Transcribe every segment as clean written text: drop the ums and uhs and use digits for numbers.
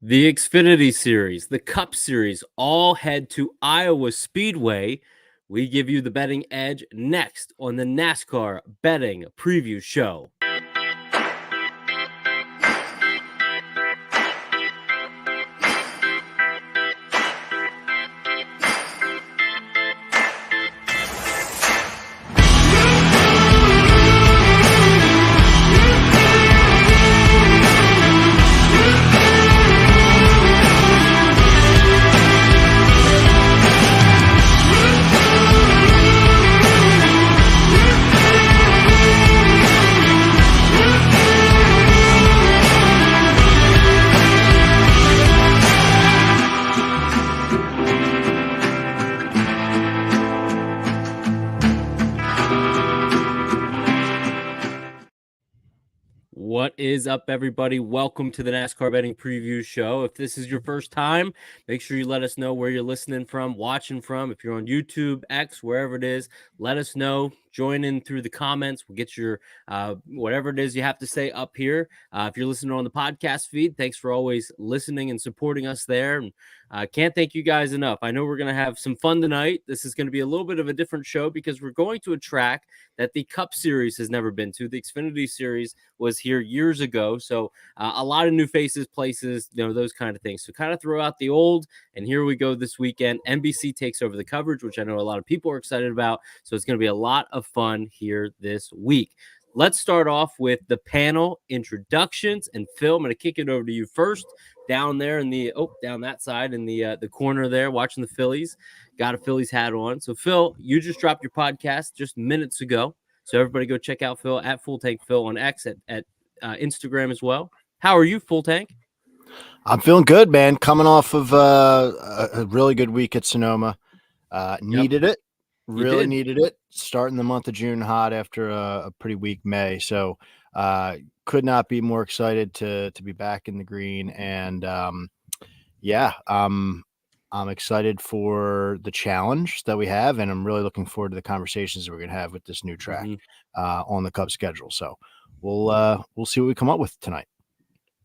The Xfinity Series, the Cup Series, all head to Iowa Speedway. We give you the betting edge next on the NASCAR Betting Preview Show. What is up, everybody? Welcome to the NASCAR Betting Preview Show. If this is your first time, make sure you let us know where you're listening from, watching from. If you're on YouTube, X, wherever it is, let us know. Join in through the comments. We'll get your whatever it is you have to say up here. If you're listening on the podcast feed, thanks for always listening and supporting us there. And can't thank you guys enough. I know we're going to have some fun tonight. This is going to be a little bit of a different show because we're going to a track that the Cup Series has never been to. The Xfinity Series was here years ago. So a lot of new faces, places, those kind of things. So kind of throw out the old, and here we go this weekend. NBC takes over the coverage, which I know a lot of people are excited about. So it's going to be a lot of fun here this week. Let's start off with the panel introductions. And Phil, I'm going to kick it over to you first. Down there in the down that side in the corner there, watching the Phillies. Got a Phillies hat on. So Phil, you just dropped your podcast just minutes ago. So everybody go check out Phil at Full Tank Phil on X at Instagram as well. How are you, Full Tank? I'm feeling good, man. Coming off of a really good week at Sonoma. Needed it. Really needed it. Starting the month of June hot after a pretty weak May. So could not be more excited to be back in the green. And I'm excited for the challenge that we have, and I'm really looking forward to the conversations that we're going to have with this new track on the Cup schedule. So we'll see what we come up with tonight.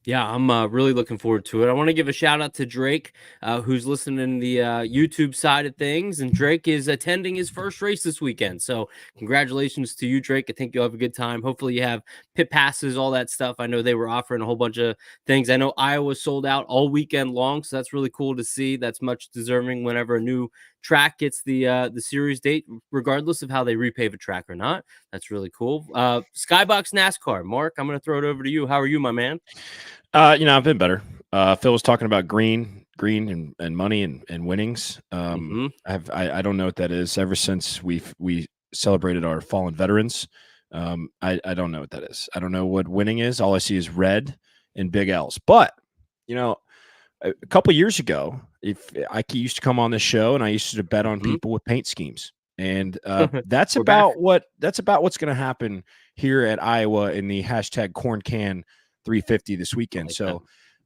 Yeah, I'm really looking forward to it. I want to give a shout out to Drake, who's listening to the YouTube side of things. And Drake is attending his first race this weekend. So congratulations to you, Drake. I think you'll have a good time. Hopefully you have pit passes, all that stuff. I know they were offering a whole bunch of things. I know Iowa sold out all weekend long. So that's really cool to see. That's much deserving whenever a new track gets the series date, regardless of how they repave a track or not. That's really cool. Skybox NASCAR. Mark, I'm going to throw it over to you. How are you, my man? I've been better. Phil was talking about green and money and winnings. I don't know what that is. Ever since we celebrated our fallen veterans, I don't know what that is. I don't know what winning is. All I see is red and big L's. But a couple of years ago, if I used to come on this show and I used to bet on people with paint schemes, and that's about what's going to happen here at Iowa in the hashtag Corn Can 350 this weekend. So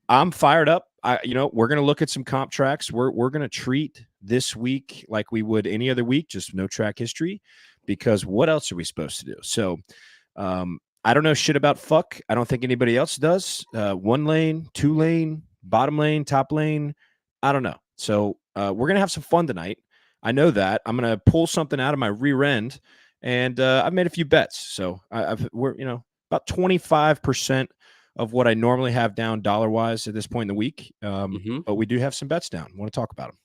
I'm fired up. We're going to look at some comp tracks. We're going to treat this week like we would any other week, just no track history, because what else are we supposed to do? So I don't know shit about fuck. I don't think anybody else does. 1 lane, 2 lane, bottom lane, top lane. I don't know. So we're going to have some fun tonight. I know that. I'm going to pull something out of my rear end, and I've made a few bets. So we're about 25% of what I normally have down dollar-wise at this point in the week. But we do have some bets down. Want to talk about them.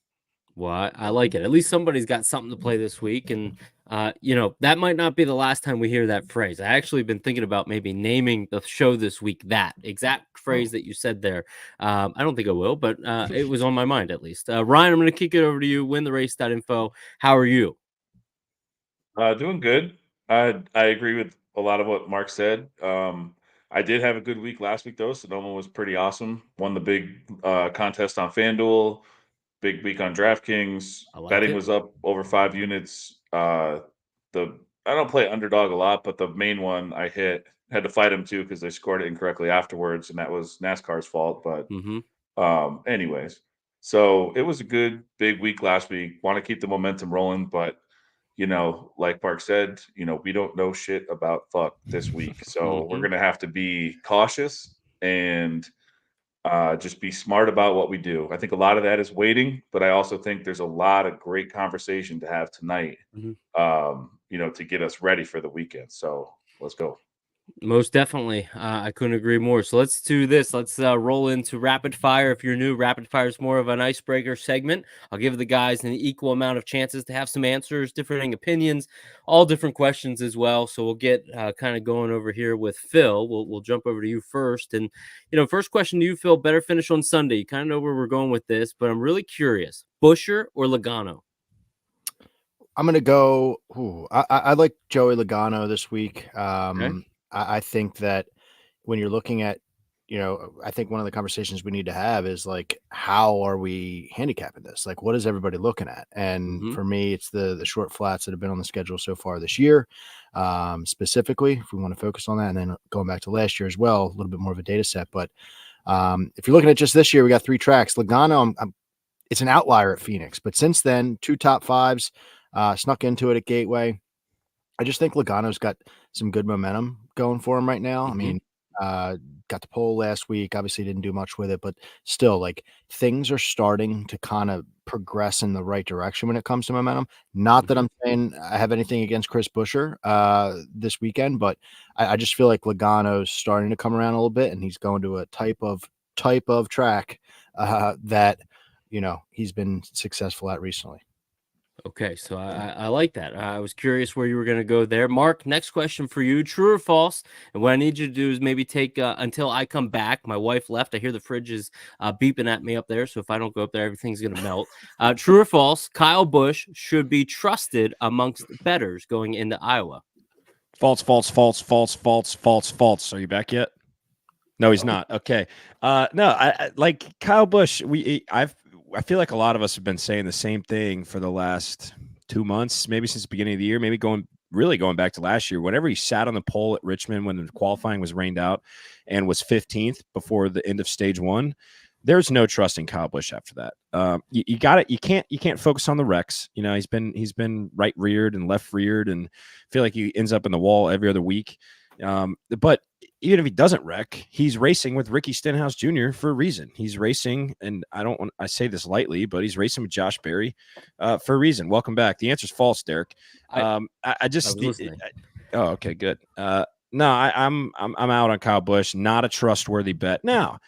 Well, I like it. At least somebody's got something to play this week. And, that might not be the last time we hear that phrase. I actually been thinking about maybe naming the show this week that exact phrase that you said there. I don't think I will, but it was on my mind at least. Ryan, I'm going to kick it over to you. Wintherace.info. How are you? Doing good. I agree with a lot of what Mark said. I did have a good week last week, though. Sonoma was pretty awesome. Won the big contest on FanDuel. Big week on DraftKings. Betting was up over 5 units. I don't play underdog a lot, but the main one I had to fight him too because they scored it incorrectly afterwards, and that was NASCAR's fault. But anyways, so it was a good big week last week. Want to keep the momentum rolling, but like Mark said, we don't know shit about fuck this week. So we're going to have to be cautious and Just be smart about what we do. I think a lot of that is waiting, but I also think there's a lot of great conversation to have tonight, to get us ready for the weekend. So let's go. Most definitely. I couldn't agree more. So let's do this. Let's roll into rapid fire. If you're new, rapid fire is more of an icebreaker segment. I'll give the guys an equal amount of chances to have some answers, differing opinions, all different questions as well. So we'll get kind of going over here with Phil. We'll jump over to you first. And, first question to you, Phil, better finish on Sunday. You kind of know where we're going with this, but I'm really curious. Buescher or Logano? I'm going to go. I like Joey Logano this week. Okay. I think that when you're looking at, I think one of the conversations we need to have is like, how are we handicapping this? Like, what is everybody looking at? And for me, it's the short flats that have been on the schedule so far this year, specifically, if we want to focus on that. And then going back to last year as well, a little bit more of a data set. But if you're looking at just this year, we got 3 tracks. Logano, it's an outlier at Phoenix. But since then, 2 top 5s, snuck into it at Gateway. I just think Logano's got some good momentum going for him right now. I mean, got the pole last week. Obviously didn't do much with it, but still, like, things are starting to kind of progress in the right direction when it comes to momentum. Not that I'm saying I have anything against Chris Buescher this weekend, but I just feel like Logano's starting to come around a little bit, and he's going to a type of track that he's been successful at recently. Okay, so I like that. I was curious where you were going to go there. Mark, next question for you. True or false? And what I need you to do is maybe take until I come back. My wife left. I hear the fridge is beeping at me up there. So if I don't go up there, everything's going to melt. True or false? Kyle Busch should be trusted amongst bettors going into Iowa. False, false, false, false, false, false, false. Are you back yet? No, he's not. Okay. No, I like Kyle Busch. I feel like a lot of us have been saying the same thing for the last 2 months, maybe since the beginning of the year, maybe going back to last year. Whenever he sat on the pole at Richmond when the qualifying was rained out and was 15th before the end of stage 1, there's no trusting Kyle Busch after that. You got it. You can't focus on the wrecks. He's been right reared and left reared, and feel like he ends up in the wall every other week. But even if he doesn't wreck, he's racing with Ricky Stenhouse Jr. for a reason. He's racing, and I say this lightly, but he's racing with Josh Berry for a reason. Welcome back. The answer's false, Derek. I was listening. Oh, okay, good. No, I'm out on Kyle Busch. Not a trustworthy bet. Now,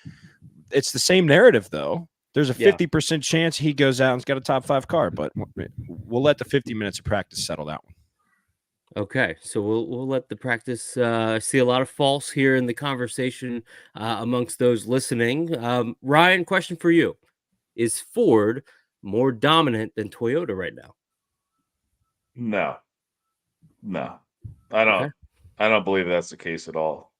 it's the same narrative though. There's a 50% chance he goes out and's got a top 5 car, but we'll let the 50 minutes of practice settle that one. Okay, so we'll let the practice see a lot of false here in the conversation amongst those listening. Ryan, question for you: is Ford more dominant than Toyota right now? No, I don't. Okay. I don't believe that's the case at all.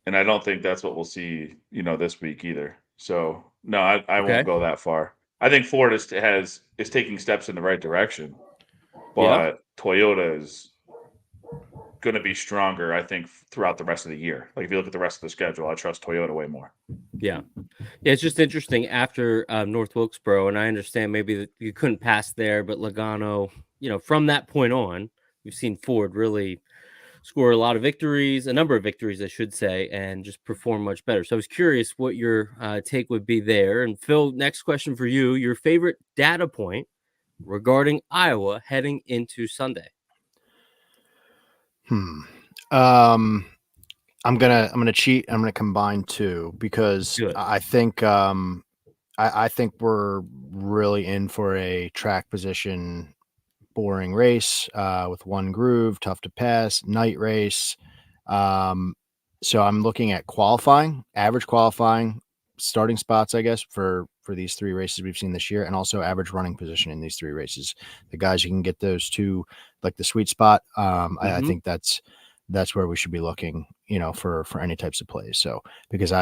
And I don't think that's what we'll see, this week either. So no, I won't go that far. I think Ford is taking steps in the right direction, but Toyota is going to be stronger, I think, throughout the rest of the year. Like if you look at the rest of the schedule, I trust Toyota way more. Yeah, it's just interesting after North Wilkesboro, and I understand maybe that you couldn't pass there, but Logano, from that point on, we've seen Ford really score a number of victories, I should say, and just perform much better. So I was curious what your take would be there. And Phil, next question for you: your favorite data point regarding Iowa heading into Sunday? I'm gonna cheat. I'm gonna combine 2 because I think I think we're really in for a track position boring race with one groove, tough to pass, night race. So I'm looking at average qualifying, starting spots, I guess, for these 3 races we've seen this year, and also average running position in these 3 races. The guys who can get those 2, like the sweet spot. I think that's where we should be looking, for any types of plays. So because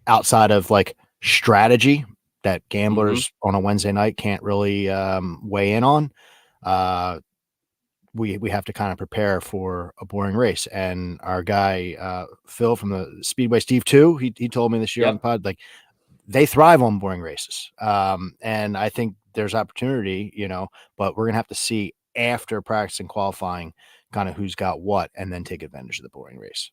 outside of like strategy that gamblers on a Wednesday night can't really weigh in on, we have to kind of prepare for a boring race. And our guy Phil from the Speedway, Steve too, he told me this year on the pod, like, they thrive on boring races. And I think there's opportunity, but we're gonna have to see after practice and qualifying kind of who's got what, and then take advantage of the boring race.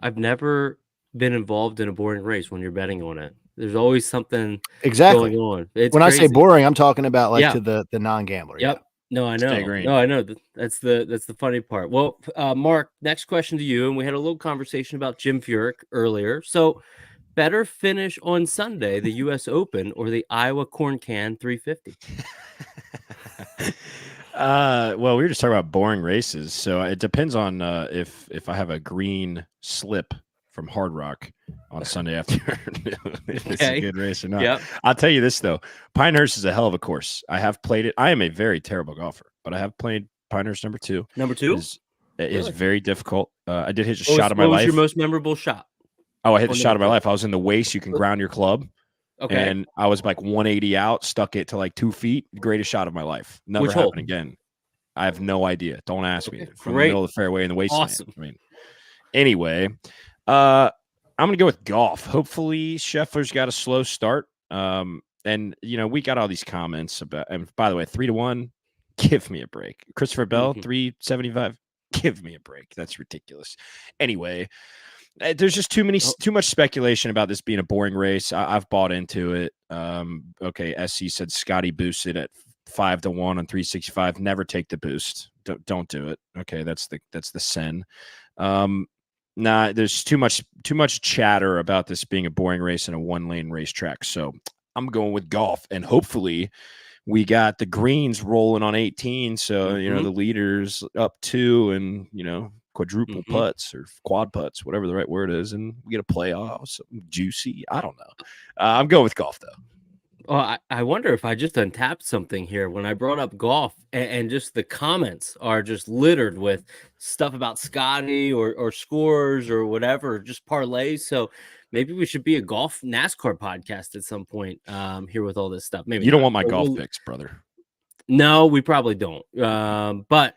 I've never been involved in a boring race when you're betting on it. There's always something Exactly going on. It's when crazy. I say boring, I'm talking about like Yeah. to the non-gambler. Yep. Yeah. No, I Stay know. green. No, I know. That's the funny part. Well, Mark, next question to you, and we had a little conversation about Jim Furyk earlier. So, better finish on Sunday, the U.S. Open or the Iowa Corn Can 350? Well, we were just talking about boring races, so it depends on if I have a green slip from Hard Rock on Sunday afternoon, if it's a good race or not. Yep. I'll tell you this though, Pinehurst is a hell of a course. I have played it. I am a very terrible golfer, but I have played Pinehurst number 2. Number 2 It is very difficult. I did hit a What shot of my was life. your most memorable shot? Oh, I hit the shot of my two? life. I was in the waist. You can ground your club. Okay. And I was like 180 out, stuck it to like 2 feet. Greatest shot of my life. Never Which happened hole? again. I have no idea. Don't ask me. From Great. the middle of the fairway in the wasteland. Awesome. I mean, anyway, I'm gonna go with golf. Hopefully, Scheffler's got a slow start. And we got all these comments about. And by the way, 3-1. Give me a break. Christopher Bell, 375. Give me a break. That's ridiculous. Anyway. There's just too much speculation about this being a boring race. I've bought into it. Okay, SC said Scotty boosted at 5-1 on 365. Never take the boost. Don't do it. Okay, that's the sin. There's too much chatter about this being a boring race and a 1-lane racetrack. So I'm going with golf, and hopefully we got the greens rolling on 18. So the leaders up 2, and quadruple putts or quad putts, whatever the right word is, and we get a playoff, something juicy. I don't know. I'm going with golf though. Well, I wonder if I just untapped something here when I brought up golf, and just the comments are just littered with stuff about Scotty or scores or whatever, just parlays. So maybe we should be a golf NASCAR podcast at some point here with all this stuff. Maybe you don't want my golf picks, brother. No, we probably don't. But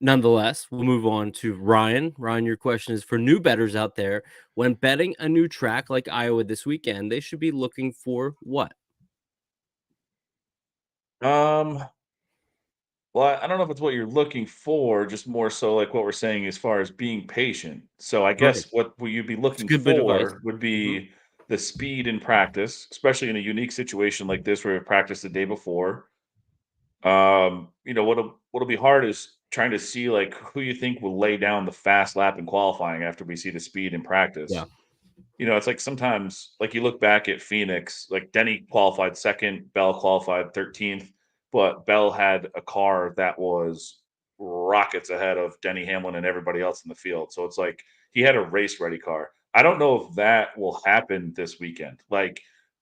nonetheless, we'll move on to Ryan. Ryan, your question is for new bettors out there. When betting a new track like Iowa this weekend, they should be looking for what? Well, I don't know if it's what you're looking for, just more so like what we're saying as far as being patient. So I guess what you'd be looking good bit of advice. for would be the speed in practice, especially in a unique situation like this where we practiced the day before. What'll be hard is trying to see like who you think will lay down the fast lap in qualifying after we see the speed in practice. Yeah. It's like sometimes like you look back at Phoenix, like Denny qualified second, Bell qualified 13th, but Bell had a car that was rockets ahead of Denny Hamlin and everybody else in the field. So it's like he had a race ready car. I don't know if that will happen this weekend. Like,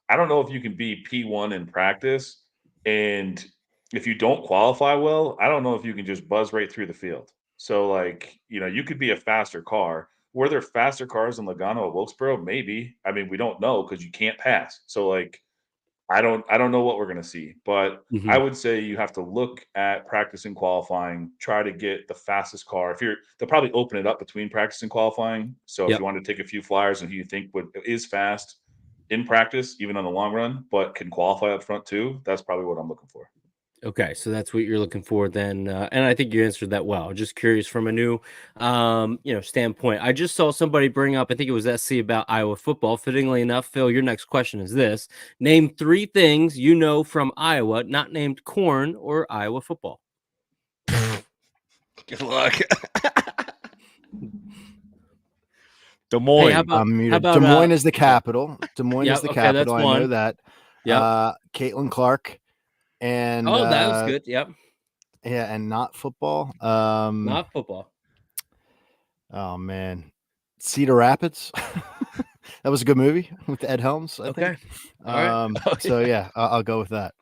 I don't know if you can be P1 in practice, and if you don't qualify well, I don't know if you can just buzz right through the field. So like, you could be a faster car. Were there faster cars in Logano at Wilkesboro? Maybe. I mean, we don't know because you can't pass. So like, I don't know what we're going to see, but I would say you have to look at practice and qualifying, try to get the fastest car. They'll probably open it up between practice and qualifying. So if you want to take a few flyers and who you think is fast in practice, even on the long run, but can qualify up front too, that's probably what I'm looking for. Okay, so that's what you're looking for then, and I think you answered that well. Just curious from a new, standpoint. I just saw somebody bring up, I think it was SC, about Iowa football. Fittingly enough, Phil, your next question is this: name 3 things you know from Iowa, not named corn or Iowa football. Good luck. Des Moines. Hey, how about Des Moines is the capital. Des Moines is the capital. I know that. Yeah. Caitlin Clark. And that was good. Yep. Yeah, and not football. Not football. Oh man, Cedar Rapids. That was a good movie with Ed Helms. I think. All right. So yeah, I'll go with that.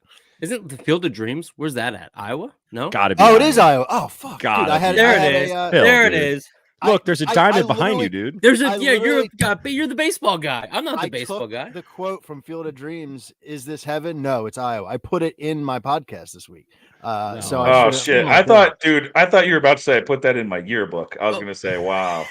Isn't the Field of Dreams? Where's that at? Iowa? No. Gotta be. It is Iowa. Oh fuck. Dude, There it is. Look, there's a diamond behind you, dude. You're the baseball guy. I'm not the baseball guy. The quote from Field of Dreams, "Is this heaven?" No, it's Iowa. I put it in my podcast this week. Oh shit! I thought you were about to say I put that in my yearbook. I was gonna say, wow.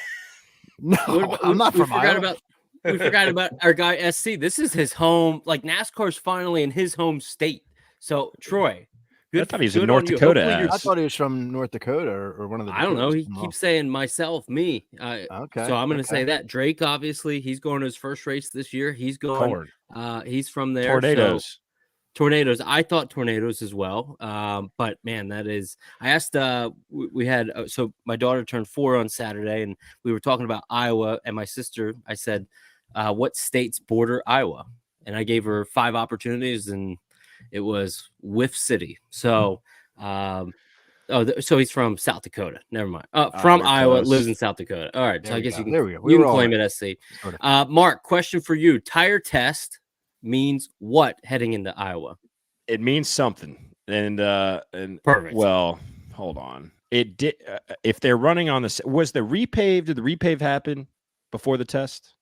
No, I'm not from Iowa. We forgot about our guy SC. This is his home. Like NASCAR's finally in his home state. So Troy, I thought he was in North on you. Dakota. Hopefully I thought he was from North Dakota or one of the. I don't know. Dakotas. He keeps saying myself, me. Okay. So I'm going to say that Drake, obviously, he's going to his first race this year. He's going. He's from there. Tornadoes. So, Tornadoes. I thought Tornadoes as well. But man, that is. I asked. We had. So my daughter turned 4 on Saturday, and we were talking about Iowa. And my sister, I said, "What states border Iowa?" And I gave her 5 opportunities, and it was Whiff City. So. So he's from South Dakota. Never mind. From Iowa, close. lives in South Dakota. All right. So I guess you can. There we go. You can claim it SC. Sort of. Mark, question for you: tire test means what heading into Iowa? It means something. And Perfect. Well, hold on. It did. If they're running on this, was the repave? Did the repave happen before the test?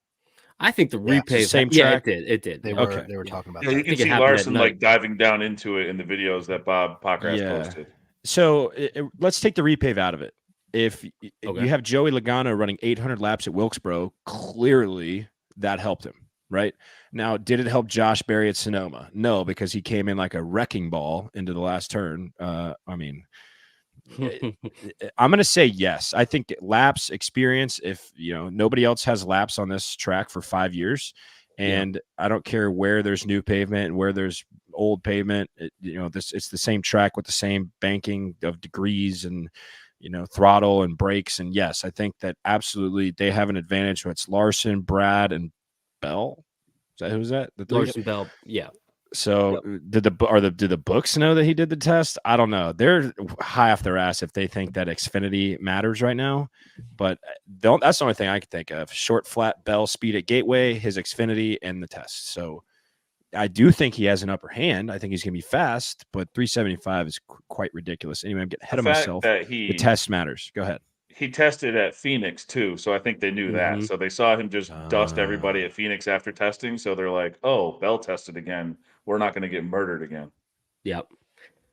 I think the repave. Same track. Yeah, it did. They were talking about. Yeah, that. you can see Larson like diving down into it in the videos that Bob Pockrass posted. So let's take the repave out of it. If you have Joey Logano running 800 laps at Wilkesboro, clearly that helped him, right? Now, did it help Josh Berry at Sonoma? No, because he came in like a wrecking ball into the last turn. I'm going to say yes. I think laps experience, if nobody else has laps on this track for 5 years, and I don't care where there's new pavement and where there's old pavement, it's the same track with the same banking of degrees and throttle and brakes. And yes, I think that absolutely they have an advantage. It's Larson, Brad, and Bell. Who's that? Larson, Bell. Yeah. So did the books know that he did the test? I don't know. They're high off their ass if they think that Xfinity matters right now. But that's the only thing I can think of. Short, flat, Bell, speed at Gateway, his Xfinity, and the test. So I do think he has an upper hand. I think he's going to be fast, but 375 is quite ridiculous. Anyway, I'm getting ahead of myself. The test matters. Go ahead. He tested at Phoenix too, so I think they knew that. So they saw him just dust everybody at Phoenix after testing. So they're like, "Oh, Bell tested again. We're not going to get murdered again." Yep.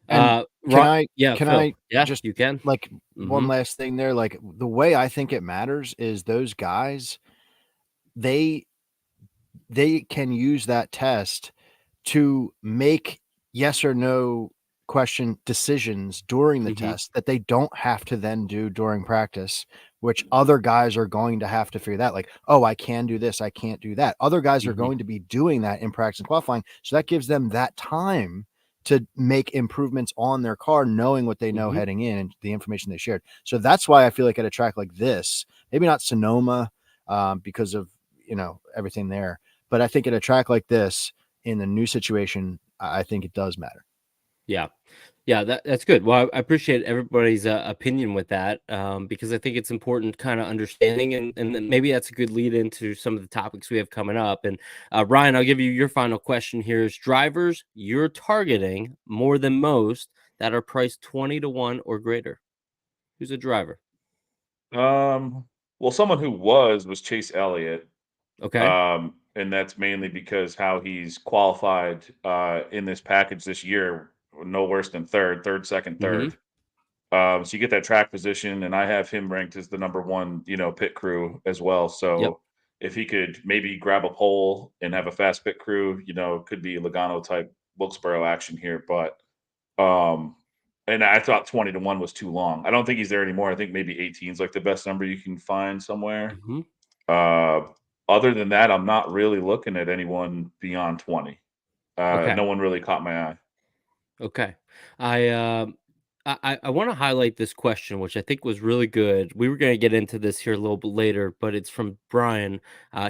Can I? Yes, you can. Like one last thing there. Like the way I think it matters is those guys, they can use that test to make yes or no question decisions during the test that they don't have to then do during practice, which other guys are going to have to figure that, like, oh, I can do this, I can't do that. Other guys are going to be doing that in practice and qualifying. So that gives them that time to make improvements on their car, knowing what they know heading in and the information they shared. So that's why I feel like at a track like this, maybe not Sonoma, because of, everything there, but I think at a track like this in the new situation, I think it does matter. Yeah, that's good. Well, I appreciate everybody's opinion with that, because I think it's important kind of understanding, and maybe that's a good lead into some of the topics we have coming up. And Ryan, I'll give you your final question here. Is drivers you're targeting more than most that are priced 20 to 1 or greater? Who's a driver? Well, someone who was Chase Elliott. Okay. And that's mainly because how he's qualified in this package this year. No worse than third, second, third. So you get that track position, and I have him ranked as the number 1, pit crew as well. So if he could maybe grab a pole and have a fast pit crew, it could be Logano type Wilkesboro action here. But and I thought 20 to 1 was too long. I don't think he's there anymore. I think maybe 18 is like the best number you can find somewhere. Other than that, I'm not really looking at anyone beyond 20. No one really caught my eye. Okay. I want to highlight this question, which I think was really good. We were going to get into this here a little bit later, but it's from Brian.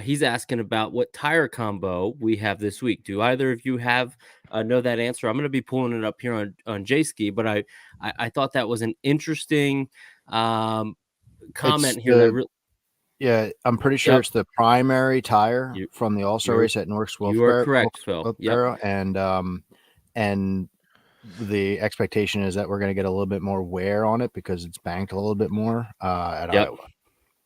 He's asking about what tire combo we have this week. Do either of you know that answer? I'm going to be pulling it up here on J-Ski, but I thought that was an interesting comment here. Yeah, I'm pretty sure it's the primary tire from the All-Star race at Norris Wilkesboro. You are correct, Phil. And the expectation is that we're going to get a little bit more wear on it because it's banked a little bit more at Iowa.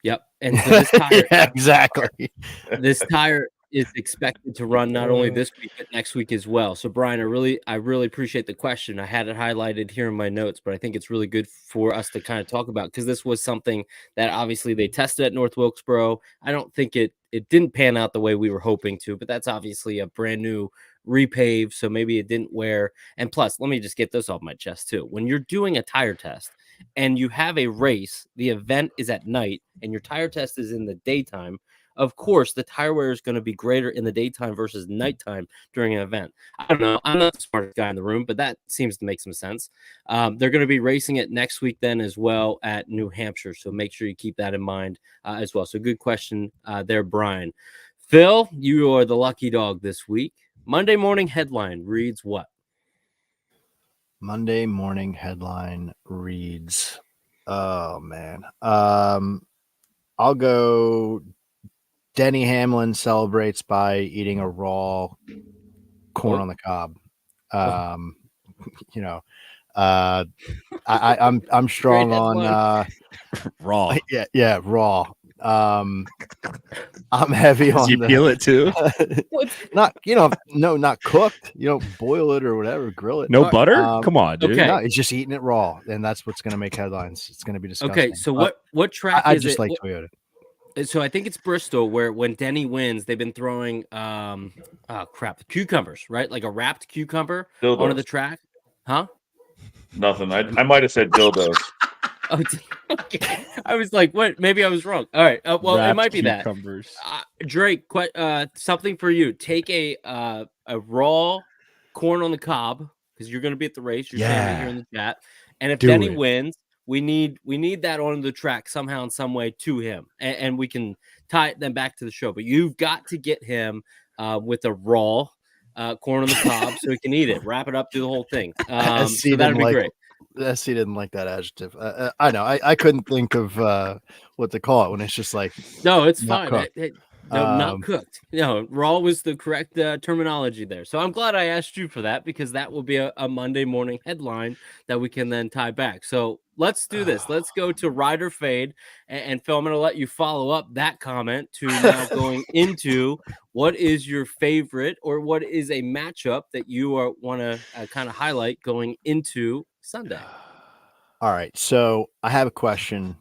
Yep. And so this tire, exactly. This tire, is expected to run not only this week but next week as well. So Brian, I really appreciate the question. I had it highlighted here in my notes, but I think it's really good for us to kind of talk about because this was something that obviously they tested at North Wilkesboro. I don't think it didn't pan out the way we were hoping to, but that's obviously a brand new repave, so maybe it didn't wear. And plus, let me just get this off my chest too. When you're doing a tire test and you have a race, the event is at night and your tire test is in the daytime, of course, the tire wear is going to be greater in the daytime versus nighttime during an event. I don't know. I'm not the smartest guy in the room, but that seems to make some sense. They're going to be racing it next week then as well at New Hampshire. So make sure you keep that in mind as well. So good question there, Brian. Phil, you are the lucky dog this week. Monday morning headline reads what? Monday morning headline reads, oh, man. I'll go Denny Hamlin celebrates by eating a raw corn on the cob. I'm strong on raw. Yeah, raw. I'm heavy on. You peel it too? Not cooked. You don't boil it or whatever, grill it. No butter? Come on, dude. Okay. No, he's just eating it raw, and that's what's going to make headlines. It's going to be disgusting. Okay, so what track I is just it? like Toyota. So I think it's Bristol, where when Denny wins, they've been throwing cucumbers, right? Like a wrapped cucumber onto the track. Huh? Nothing. I might have said dildos. Oh, okay. I was like, what? Maybe I was wrong. All right. Well, wrapped it might be cucumbers. that. Drake, something for you. Take a raw corn on the cob because you're going to be at the race. You're saying it here in the chat. And if Denny wins, we need that on the track somehow in some way to him, and we can tie it then back to the show. But you've got to get him with a raw corn on the cob so he can eat it. Wrap it up, do the whole thing. So that'd be great. SC didn't like that adjective. I know. I couldn't think of what to call it when it's just like no, it's fine. Cooked. Not cooked. No, raw was the correct terminology there. So I'm glad I asked you for that because that will be a Monday morning headline that we can then tie back. So let's do this. Let's go to Rider Fade. And Phil, I'm going to let you follow up that comment to now going into what is your favorite or what is a matchup that you want to kind of highlight going into Sunday. All right. So I have a question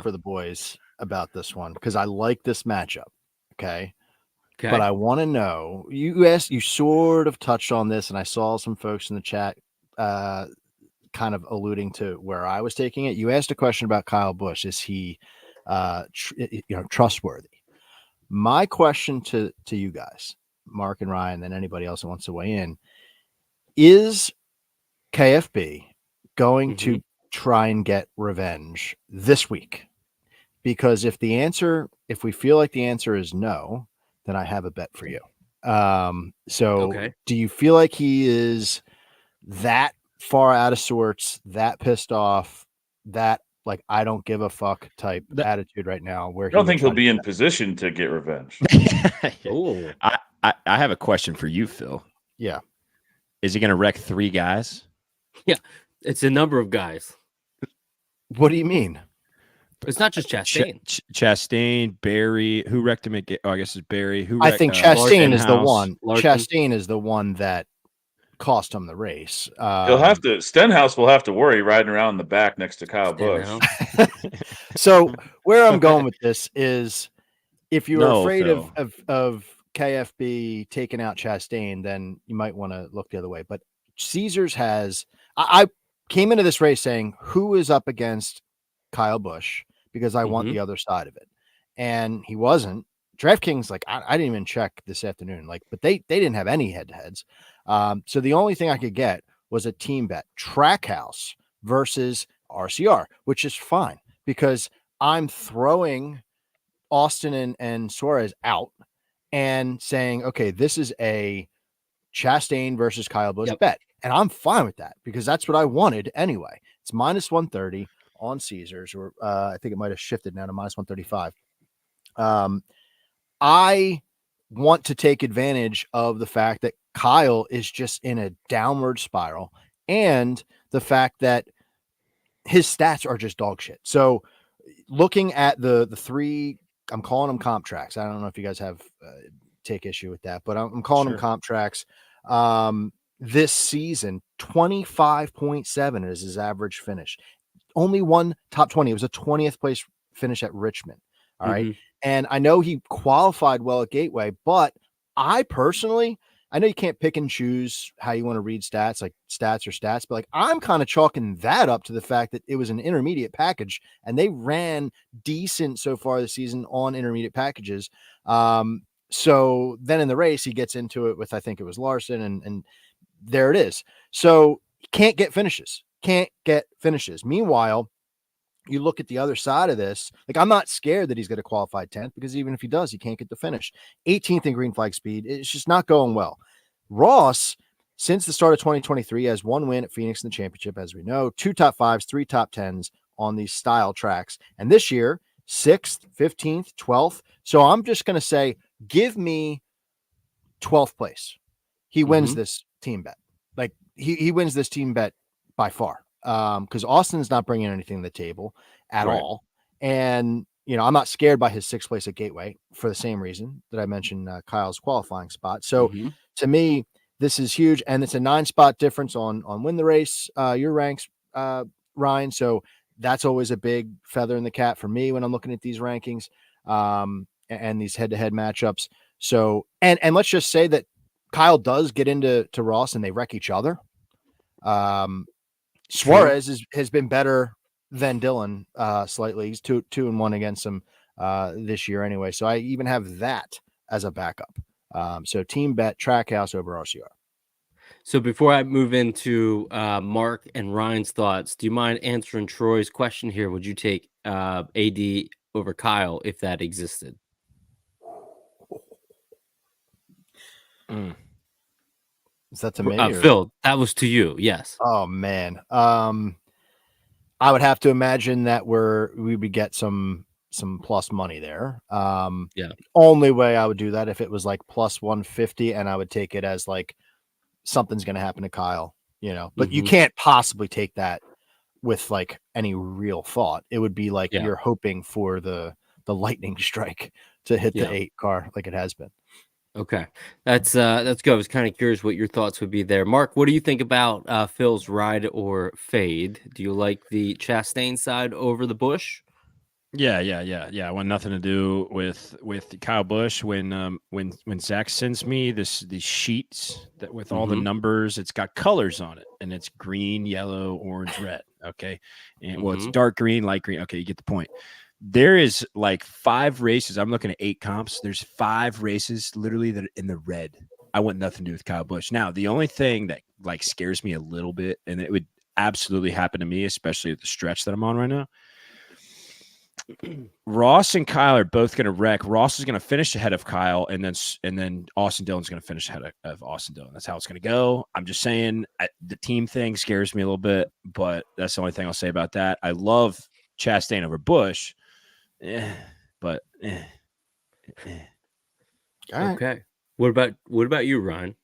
for the boys about this one because I like this matchup. Okay. But I want to know, you sort of touched on this, and I saw some folks in the chat kind of alluding to where I was taking it. You asked a question about Kyle Busch. Is he trustworthy? My question to you guys, Mark and Ryan, and anybody else that wants to weigh in, is KFB going to try and get revenge this week? Because if we feel like the answer is no, then I have a bet for you. Do you feel like he is that far out of sorts, that pissed off, that like I don't give a fuck type attitude right now? Where I don't think he'll be in position to get revenge. Oh, I have a question for you, Phil. Yeah. Is he going to wreck 3 guys? Yeah, it's a number of guys. What do you mean? It's not just Chastain. Chastain, Barry. Who wrecked him again? Oh, I guess it's Barry. I think Chastain is the one. Chastain is the one that cost him the race. He'll have to. Stenhouse will have to worry riding around in the back next to Kyle Busch. So where I'm going with this is, if you're afraid of KFB taking out Chastain, then you might want to look the other way. But Caesars has. I came into this race saying, who is up against Kyle Busch? Because I want the other side of it. And he wasn't. DraftKings, like, I didn't even check this afternoon, but they didn't have any head-to-heads. So the only thing I could get was a team bet, Trackhouse versus RCR, which is fine because I'm throwing Austin and Suarez out and saying, okay, this is a Chastain versus Kyle Busch bet. And I'm fine with that because that's what I wanted anyway. It's minus 130 on Caesars, or I think it might have shifted now to minus 135. I want to take advantage of the fact that Kyle is just in a downward spiral and the fact that his stats are just dog shit. So looking at the 3, I'm calling them comp tracks. I don't know if you guys have take issue with that, but I'm calling them comp tracks. This season, 25.7 is his average finish. Only one top 20. It was a 20th place finish at Richmond. All right. And I know he qualified well at Gateway, but I personally, I know you can't pick and choose how you want to read stats, like stats or stats, but like I'm kind of chalking that up to the fact that it was an intermediate package and they ran decent so far this season on intermediate packages. So then in the race, he gets into it with, I think it was Larson, and there it is. So can't get finishes. Meanwhile, you look at the other side of this, like I'm not scared that he's going to qualify 10th, because even if he does, he can't get the finish. 18th in green flag speed. It's just not going well. Ross, since the start of 2023, has 1 win at Phoenix in the championship, as we know, 2 top 5s, 3 top 10s on these style tracks. And this year, 6th, 15th, 12th. So I'm just going to say, give me 12th place. He wins this team bet. Like he wins this team bet by far. Because Austin's not bringing anything to the table at all. And, you know, I'm not scared by his 6th place at Gateway for the same reason that I mentioned Kyle's qualifying spot. So to me, this is huge. And it's a 9-spot difference on win the race, your ranks, Ryan. So that's always a big feather in the cap for me when I'm looking at these rankings and these head-to-head matchups. So, and let's just say that Kyle does get into Ross and they wreck each other. Suarez has been better than Dylan slightly. He's 2-1 against him this year anyway. So I even have that as a backup. So team bet Trackhouse over RCR. So before I move into Mark and Ryan's thoughts, do you mind answering Troy's question here? Would you take AD over Kyle if that existed? Is that to me? Phil, that was to you. Yes. Oh man. I would have to imagine that we would get some plus money there. The only way I would do that if it was like plus 150 and I would take it as like something's going to happen to Kyle, you know, but you can't possibly take that with like any real thought. It would be like you're hoping for the lightning strike to hit the 8 car like it has been. Okay, that's good. I was kind of curious what your thoughts would be there. Mark, what do you think about Phil's ride or fade? Do you like the Chastain side over the Busch? Yeah. I want nothing to do with Kyle Busch. When Zach sends me these sheets that with all the numbers, it's got colors on it, and it's green, yellow, orange, red. Okay, and well, it's dark green, light green. Okay, you get the point. There is like 5 races. I'm looking at 8 comps. There's 5 races literally that are in the red. I want nothing to do with Kyle Busch. Now, the only thing that like scares me a little bit, and it would absolutely happen to me, especially at the stretch that I'm on right now. Ross and Kyle are both going to wreck. Ross is going to finish ahead of Kyle, and then Austin Dillon's going to finish ahead of Austin Dillon. That's how it's going to go. I'm just saying the team thing scares me a little bit, but that's the only thing I'll say about that. I love Chastain over Busch. But okay. What about you, Ryan?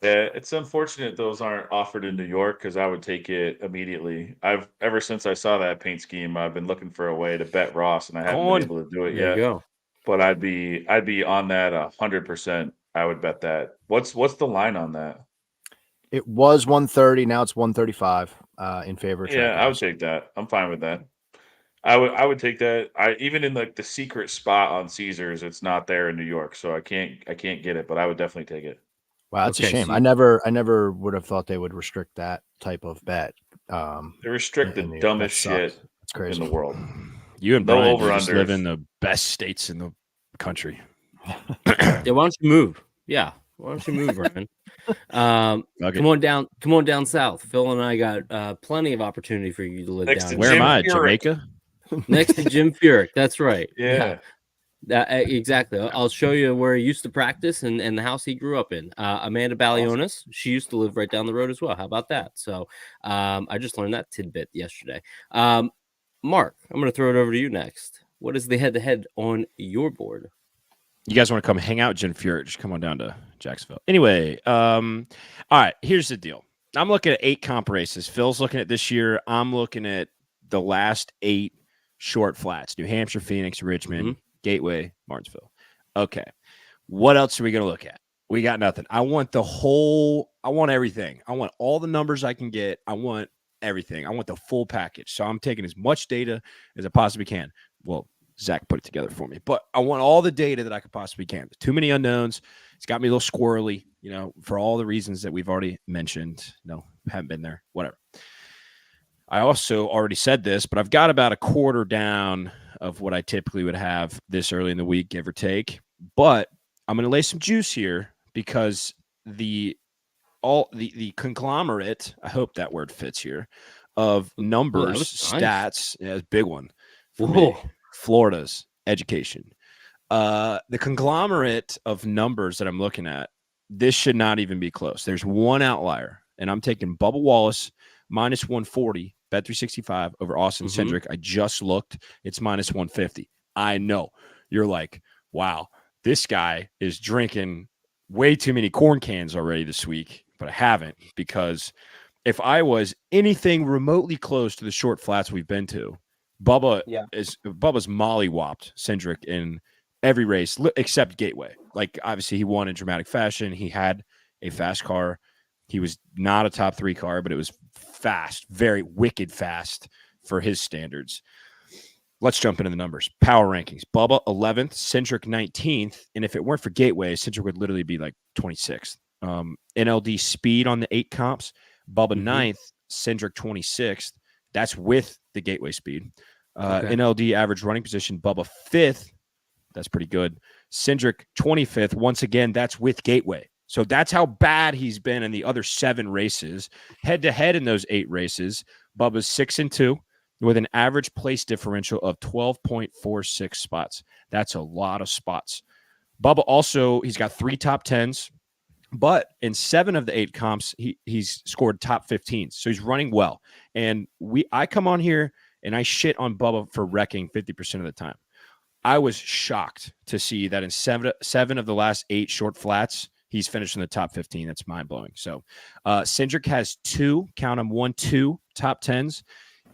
It's unfortunate those aren't offered in New York because I would take it immediately. Ever since I saw that paint scheme, I've been looking for a way to bet Ross, and I haven't been able to do it yet. There you go. But I'd be on that 100%. I would bet that. What's the line on that? It was 130. Now it's 135 in favor of I would take that. I'm fine with that. I would take that. Even in like the secret spot on Caesars, it's not there in New York, so I can't get it, but I would definitely take it. Wow, that's a shame. So I never would have thought they would restrict that type of bet. They restrict the dumbest shit that's crazy. in the world. You and Brian just live in the best states in the country. Yeah, why don't you move? Yeah, why don't you move, Ryan? Come on down south. Phil and I got plenty of opportunity for you to live Next down. to Where Jim am I? Furyk. Jamaica? Next to Jim Furyk. That's right. Yeah. Exactly. I'll show you where he used to practice and the house he grew up in. Amanda Balionis, she used to live right down the road as well. How about that? So I just learned that tidbit yesterday. Mark, I'm going to throw it over to you next. What is the head-to-head on your board? You guys want to come hang out, Jim Furyk? Just come on down to Jacksonville. Anyway, all right, here's the deal. I'm looking at 8 comp races. Phil's looking at this year. I'm looking at the last 8 short flats: New Hampshire, Phoenix, Richmond, Gateway, Martinsville. Okay. What else are we going to look at? We got nothing. I want everything. I want all the numbers I can get. I want everything. I want the full package. So I'm taking as much data as I possibly can. Well, Zach put it together for me, but I want all the data that I could possibly can. There's too many unknowns. It's got me a little squirrely, for all the reasons that we've already mentioned. No, haven't been there, whatever. I also already said this, but I've got about a quarter down of what I typically would have this early in the week, give or take. But I'm going to lay some juice here because the conglomerate, I hope that word fits here, of numbers, stats, yeah, it's a big one for me. Florida's education. The conglomerate of numbers that I'm looking at, this should not even be close. There's one outlier, and I'm taking Bubba Wallace minus 140, Bet365 over Austin Cindric. I just looked. It's minus 150. I know. You're like, wow, this guy is drinking way too many corn cans already this week, but I haven't, because if I was anything remotely close to the short flats we've been to, Bubba's mollywopped Cindric in every race except Gateway. Like, obviously he won in dramatic fashion. He had a fast car. He was not a top 3 car, but it was fast, very wicked fast for his standards. Let's jump into the numbers. Power rankings. Bubba 11th, Cindric 19th. And if it weren't for Gateway, Cindric would literally be like 26th. NLD speed on the 8 comps. Bubba 9th, Cindric 26th. That's with the Gateway speed. NLD average running position. Bubba 5th. That's pretty good. Cindric 25th. Once again, that's with Gateway. So that's how bad he's been in the other 7 races. Head-to-head in those 8 races, Bubba's 6-2 with an average place differential of 12.46 spots. That's a lot of spots. Bubba also, he's got 3 top 10s, but in 7 of the 8 comps, he's scored top 15s. So he's running well. And I come on here and I shit on Bubba for wrecking 50% of the time. I was shocked to see that in 7 of the last 8 short flats, he's finished in the top 15. That's mind-blowing. So Cindric has 2 top 10s,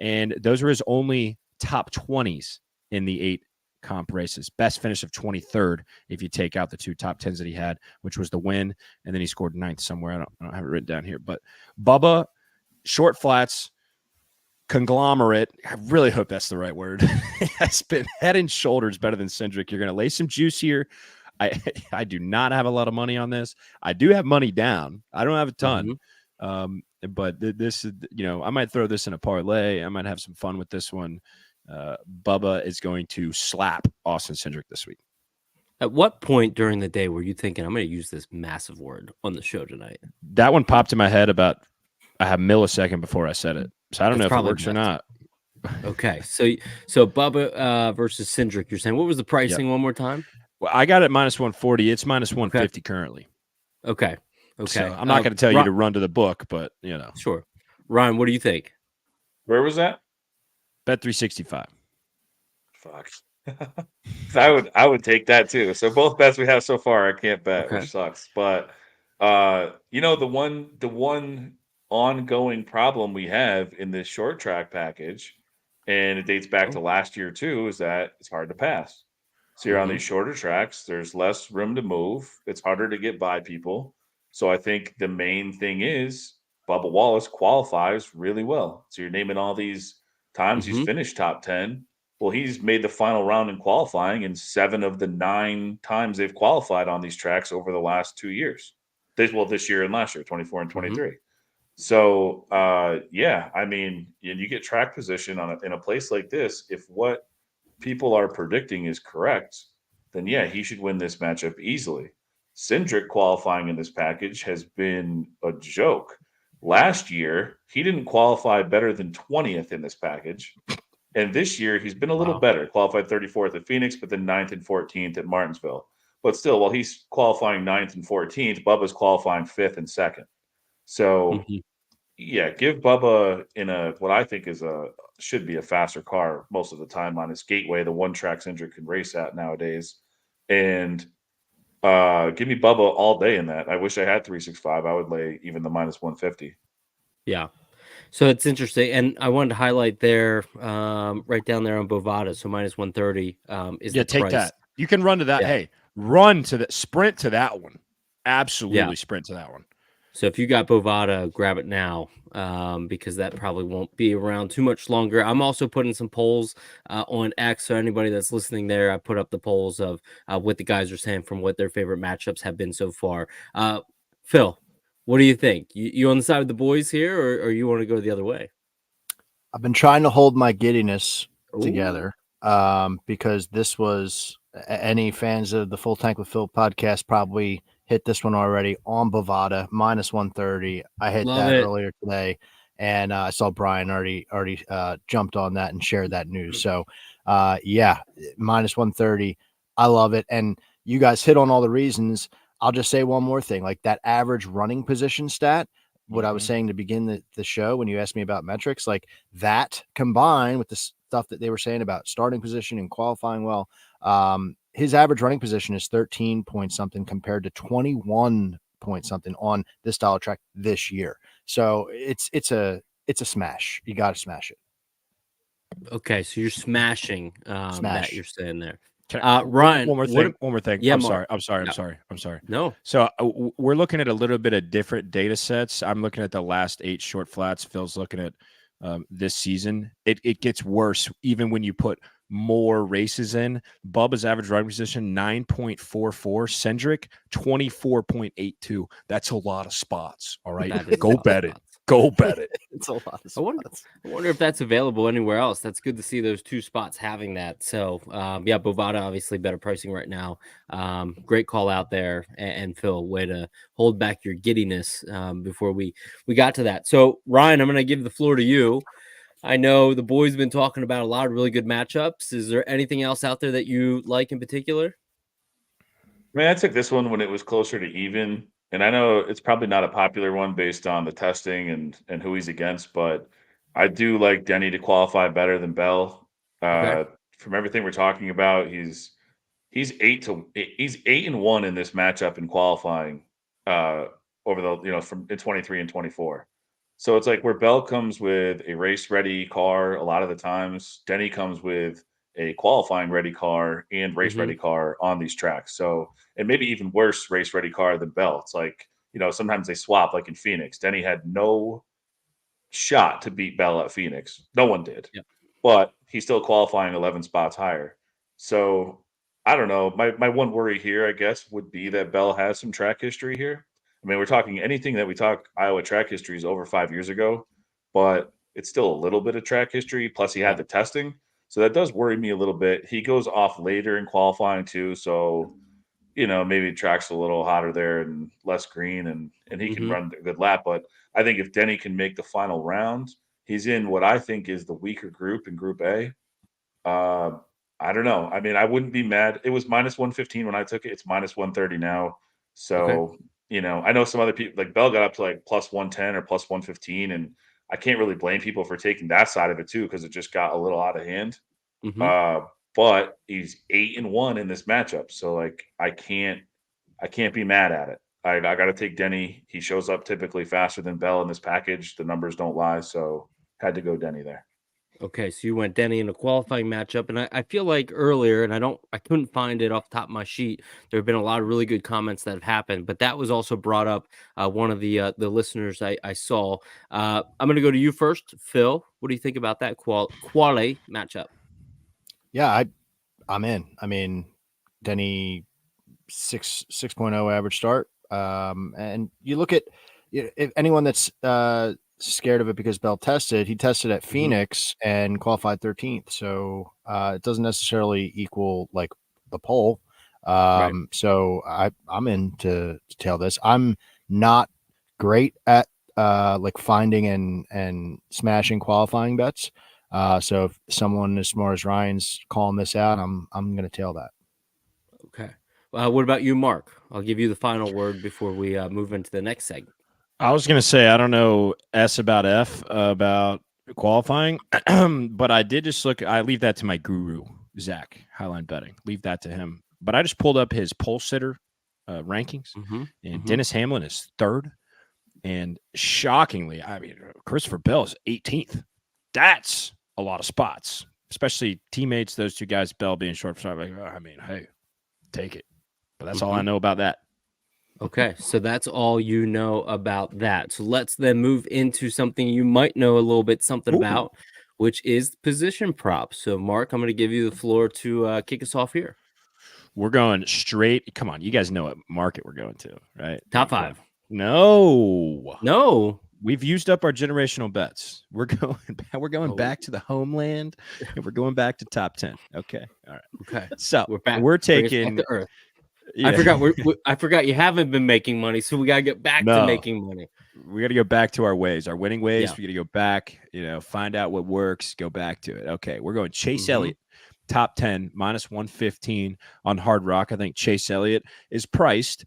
and those are his only top 20s in the 8 comp races. Best finish of 23rd if you take out the 2 top 10s that he had, which was the win, and then he scored 9th somewhere. I don't have it written down here. But Bubba, short flats, conglomerate, I really hope that's the right word, has been head and shoulders better than Cindric. You're going to lay some juice here. I do not have a lot of money on this. I do have money down. I don't have a ton. But this is, I might throw this in a parlay. I might have some fun with this one. Bubba is going to slap Austin Cindric this week. At what point during the day were you thinking, I'm going to use this massive word on the show tonight? That one popped in my head about a millisecond before I said it. So I don't know if it works or not. Okay. So Bubba versus Cindric, you're saying, what was the pricing one more time? Well, I got it minus 140. It's minus 150 currently. Okay. So I'm not going to tell you to run to the book, but Sure. Ryan, what do you think? Where was that? Bet365. Fuck. I would take that too. So both bets we have so far, I can't bet, which sucks. But the one ongoing problem we have in this short track package, and it dates back to last year too, is that it's hard to pass. So you're on these shorter tracks. There's less room to move. It's harder to get by people. So I think the main thing is Bubba Wallace qualifies really well. So you're naming all these times he's finished top 10. Well, he's made the final round in qualifying in 7 of the 9 times they've qualified on these tracks over the last 2 years. This year and last year, 24 and 23. So, I mean, you get track position in a place like this. If what people are predicting is correct, then he should win this matchup easily. Cindric qualifying in this package has been a joke. Last year, he didn't qualify better than 20th in this package. And this year, he's been a little better. Qualified 34th at Phoenix, but then 9th and 14th at Martinsville. But still, while he's qualifying 9th and 14th, Bubba's qualifying 5th and 2nd. So, give Bubba in what I think should be a faster car most of the time on his Gateway, the one track Cindric can race at nowadays. And give me Bubba all day in that. I wish I had 365. I would lay even the minus 150. Yeah. So it's interesting. And I wanted to highlight there, right down there on Bovada. So minus 130 is the take price. that. You can run to that. Yeah. Hey, sprint to that one. Absolutely sprint to that one. So if you got Bovada, grab it now, because that probably won't be around too much longer. I'm also putting some polls on X, so anybody that's listening there, I put up the polls of what the guys are saying from what their favorite matchups have been so far. Phil, what do you think? You on the side of the boys here, or you want to go the other way? I've been trying to hold my giddiness together because this was any fans of the Full Tank with Phil podcast probably hit this one already on Bovada minus 130. I hit earlier today, and I saw Brian already jumped on that and shared that news. So minus 130. I love it. And you guys hit on all the reasons. I'll just say one more thing, like that average running position stat. What I was saying to begin the show when you asked me about metrics, like that combined with the stuff that they were saying about starting position and qualifying well, his average running position is 13 point something compared to 21 point something on this style of track this year. So it's a smash. You got to smash it. Okay, so you're smashing that you're saying there. Ryan, one more thing. Yeah, I'm sorry. No. So we're looking at a little bit of different data sets. I'm looking at the last 8 short flats. Phil's looking at this season. It gets worse even when you put more races in. Bubba's average riding position 9.44. Cendric 24.82. That's a lot of spots. All right, go bet it. Go bet it. It's a lot of spots. I wonder if that's available anywhere else. That's good to see those 2 spots having that. So, Bovada obviously better pricing right now. Great call out there, and Phil, way to hold back your giddiness before we got to that. So, Ryan, I'm going to give the floor to you. I know the boys have been talking about a lot of really good matchups. Is there anything else out there that you like in particular? I mean, I took this one when it was closer to even. And I know it's probably not a popular one based on the testing and who he's against, but I do like Denny to qualify better than Bell. From everything we're talking about, he's 8-1 in this matchup in qualifying over the from in 23 and 24. So it's like where Bell comes with a race ready car a lot of the times, Denny comes with a qualifying ready car and race ready car on these tracks. So, and maybe even worse race ready car than Bell. It's like, sometimes they swap, like in Phoenix. Denny had no shot to beat Bell at Phoenix. No one did. Yep. But he's still qualifying 11 spots higher. So I don't know. My one worry here, I guess, would be that Bell has some track history here. I mean, we're talking anything that we talk Iowa track history is over 5 years ago, but it's still a little bit of track history. Plus, he had the testing. So that does worry me a little bit. He goes off later in qualifying too. So, maybe track's a little hotter there and less green and he can run a good lap. But I think if Denny can make the final round, he's in what I think is the weaker group in Group A. I don't know. I mean, I wouldn't be mad. It was minus 115 when I took it. It's minus 130 now. So, I know some other people, like Bell got up to like plus 110 or plus 115. And I can't really blame people for taking that side of it too, because it just got a little out of hand. But he's 8-1 in this matchup. So like, I can't be mad at it. I got to take Denny. He shows up typically faster than Bell in this package. The numbers don't lie. So had to go Denny there. Okay, so you went Denny in a qualifying matchup, and I feel like earlier, and I couldn't find it off the top of my sheet. There have been a lot of really good comments that have happened, but that was also brought up. One of the listeners I saw. I'm going to go to you first, Phil. What do you think about that quali matchup? Yeah, I'm in. I mean, Denny 6.0 average start. And you look at if anyone that's scared of it because Bell tested, he tested at Phoenix and qualified 13th. So it doesn't necessarily equal like the pole. So I'm in to tail this. I'm not great at like finding and smashing qualifying bets. So if someone as smart as Ryan's calling this out, I'm going to tail that. Okay. What about you, Mark? I'll give you the final word before we move into the next segment. I was going to say, I don't know S about F about qualifying, but I did just I leave that to my guru, Zach, Highline Betting. Leave that to him. But I just pulled up his pole sitter rankings, and Dennis Hamlin is 3rd. And shockingly, I mean, Christopher Bell is 18th. That's a lot of spots, especially teammates, those 2 guys, Bell being short for start. Like, I mean, hey, take it. But that's all I know about that. Okay, so that's all you know about that. So let's then move into something you might know a little bit about, which is position props. So, Mark, I'm going to give you the floor to kick us off here. We're going straight. Come on, you guys know what market we're going to, right? Top 5. No. We've used up our generational bets. We're going back to the homeland, and we're going back to top 10. Okay, all right. Okay, so we're back. We're taking back to Earth. Yeah. I forgot you haven't been making money, so we gotta get back to making money. We got to go back to our ways, our winning ways. Yeah. We got to go back, find out what works, go back to it. Okay, we're going Chase Elliott, top 10, minus 115 on Hard Rock. I think Chase Elliott is priced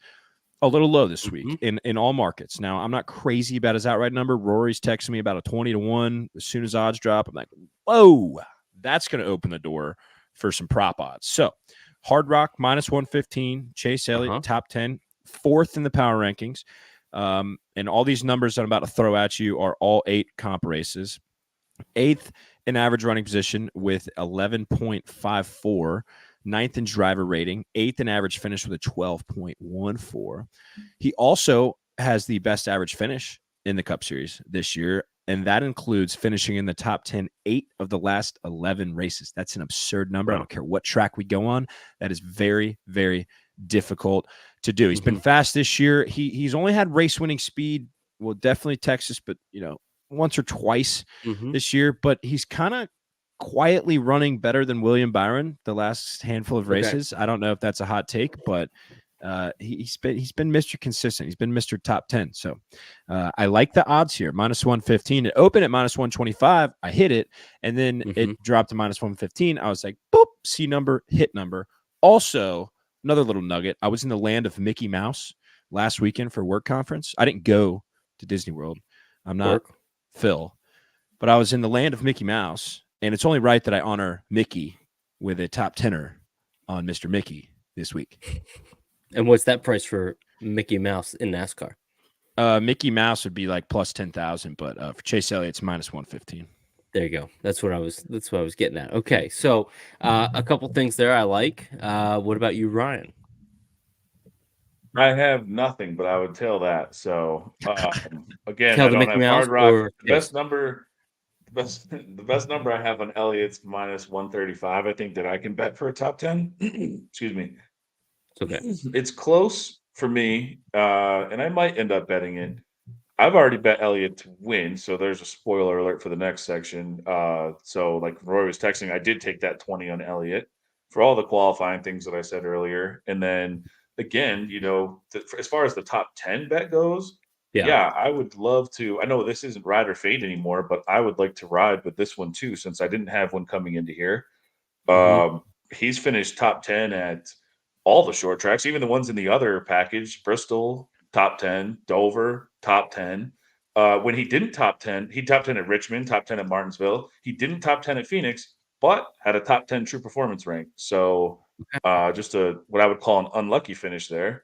a little low this week in all markets. Now, I'm not crazy about his outright number. Rory's texting me about a 20-1. As soon as odds drop, I'm like, whoa, that's going to open the door for some prop odds. So, Hard Rock, minus 115. Chase Elliott, top 10. 4th in the power rankings. And all these numbers I'm about to throw at you are all 8 comp races. 8th in average running position with 11.54. 9th in driver rating. 8th in average finish with a 12.14. He also has the best average finish in the Cup Series this year, and that includes finishing in the top 10 8 of the last 11 races. That's an absurd number. I don't care what track we go on. That is very, very difficult to do. He's been fast this year. He's only had race winning speed. Well, definitely Texas, but once or twice this year. But he's kind of quietly running better than William Byron the last handful of races. I don't know if that's a hot take, but he's been Mr. Consistent. He's been Mr. Top 10. So I like the odds here. Minus 115. It opened at minus 125. I hit it, and then it dropped to minus 115. I was like, boop, C number, hit number. Also, another little nugget. I was in the land of Mickey Mouse last weekend for a work conference. I didn't go to Disney World. I'm not Phil, but I was in the land of Mickey Mouse, and it's only right that I honor Mickey with a top 10er on Mr. Mickey this week. And what's that price for Mickey Mouse in NASCAR? Mickey Mouse would be like plus 10,000, but for Chase Elliott, it's minus 115. There you go. That's what I was getting at. Okay, so a couple things there I like. What about you, Ryan? I have nothing, but I would tell that. So again, tell I don't have Hard Rock. The best number I have on Elliott's minus 135. I think that I can bet for a top 10. Excuse me. It's okay. It's close for me, and I might end up betting it. I've already bet Elliott to win, so there's a spoiler alert for the next section. So like Roy was texting, I did take that 20 on Elliott for all the qualifying things that I said earlier. And then again, as far as the top 10 bet goes, yeah, I would love to. I know this isn't ride or fade anymore, but I would like to ride with this one too, since I didn't have one coming into here. He's finished top 10 at all the short tracks, even the ones in the other package, Bristol, top 10, Dover, top 10. When he didn't top 10, he top 10 at Richmond, top 10 at Martinsville. He didn't top 10 at Phoenix, but had a top 10 true performance rank. So just what I would call an unlucky finish there.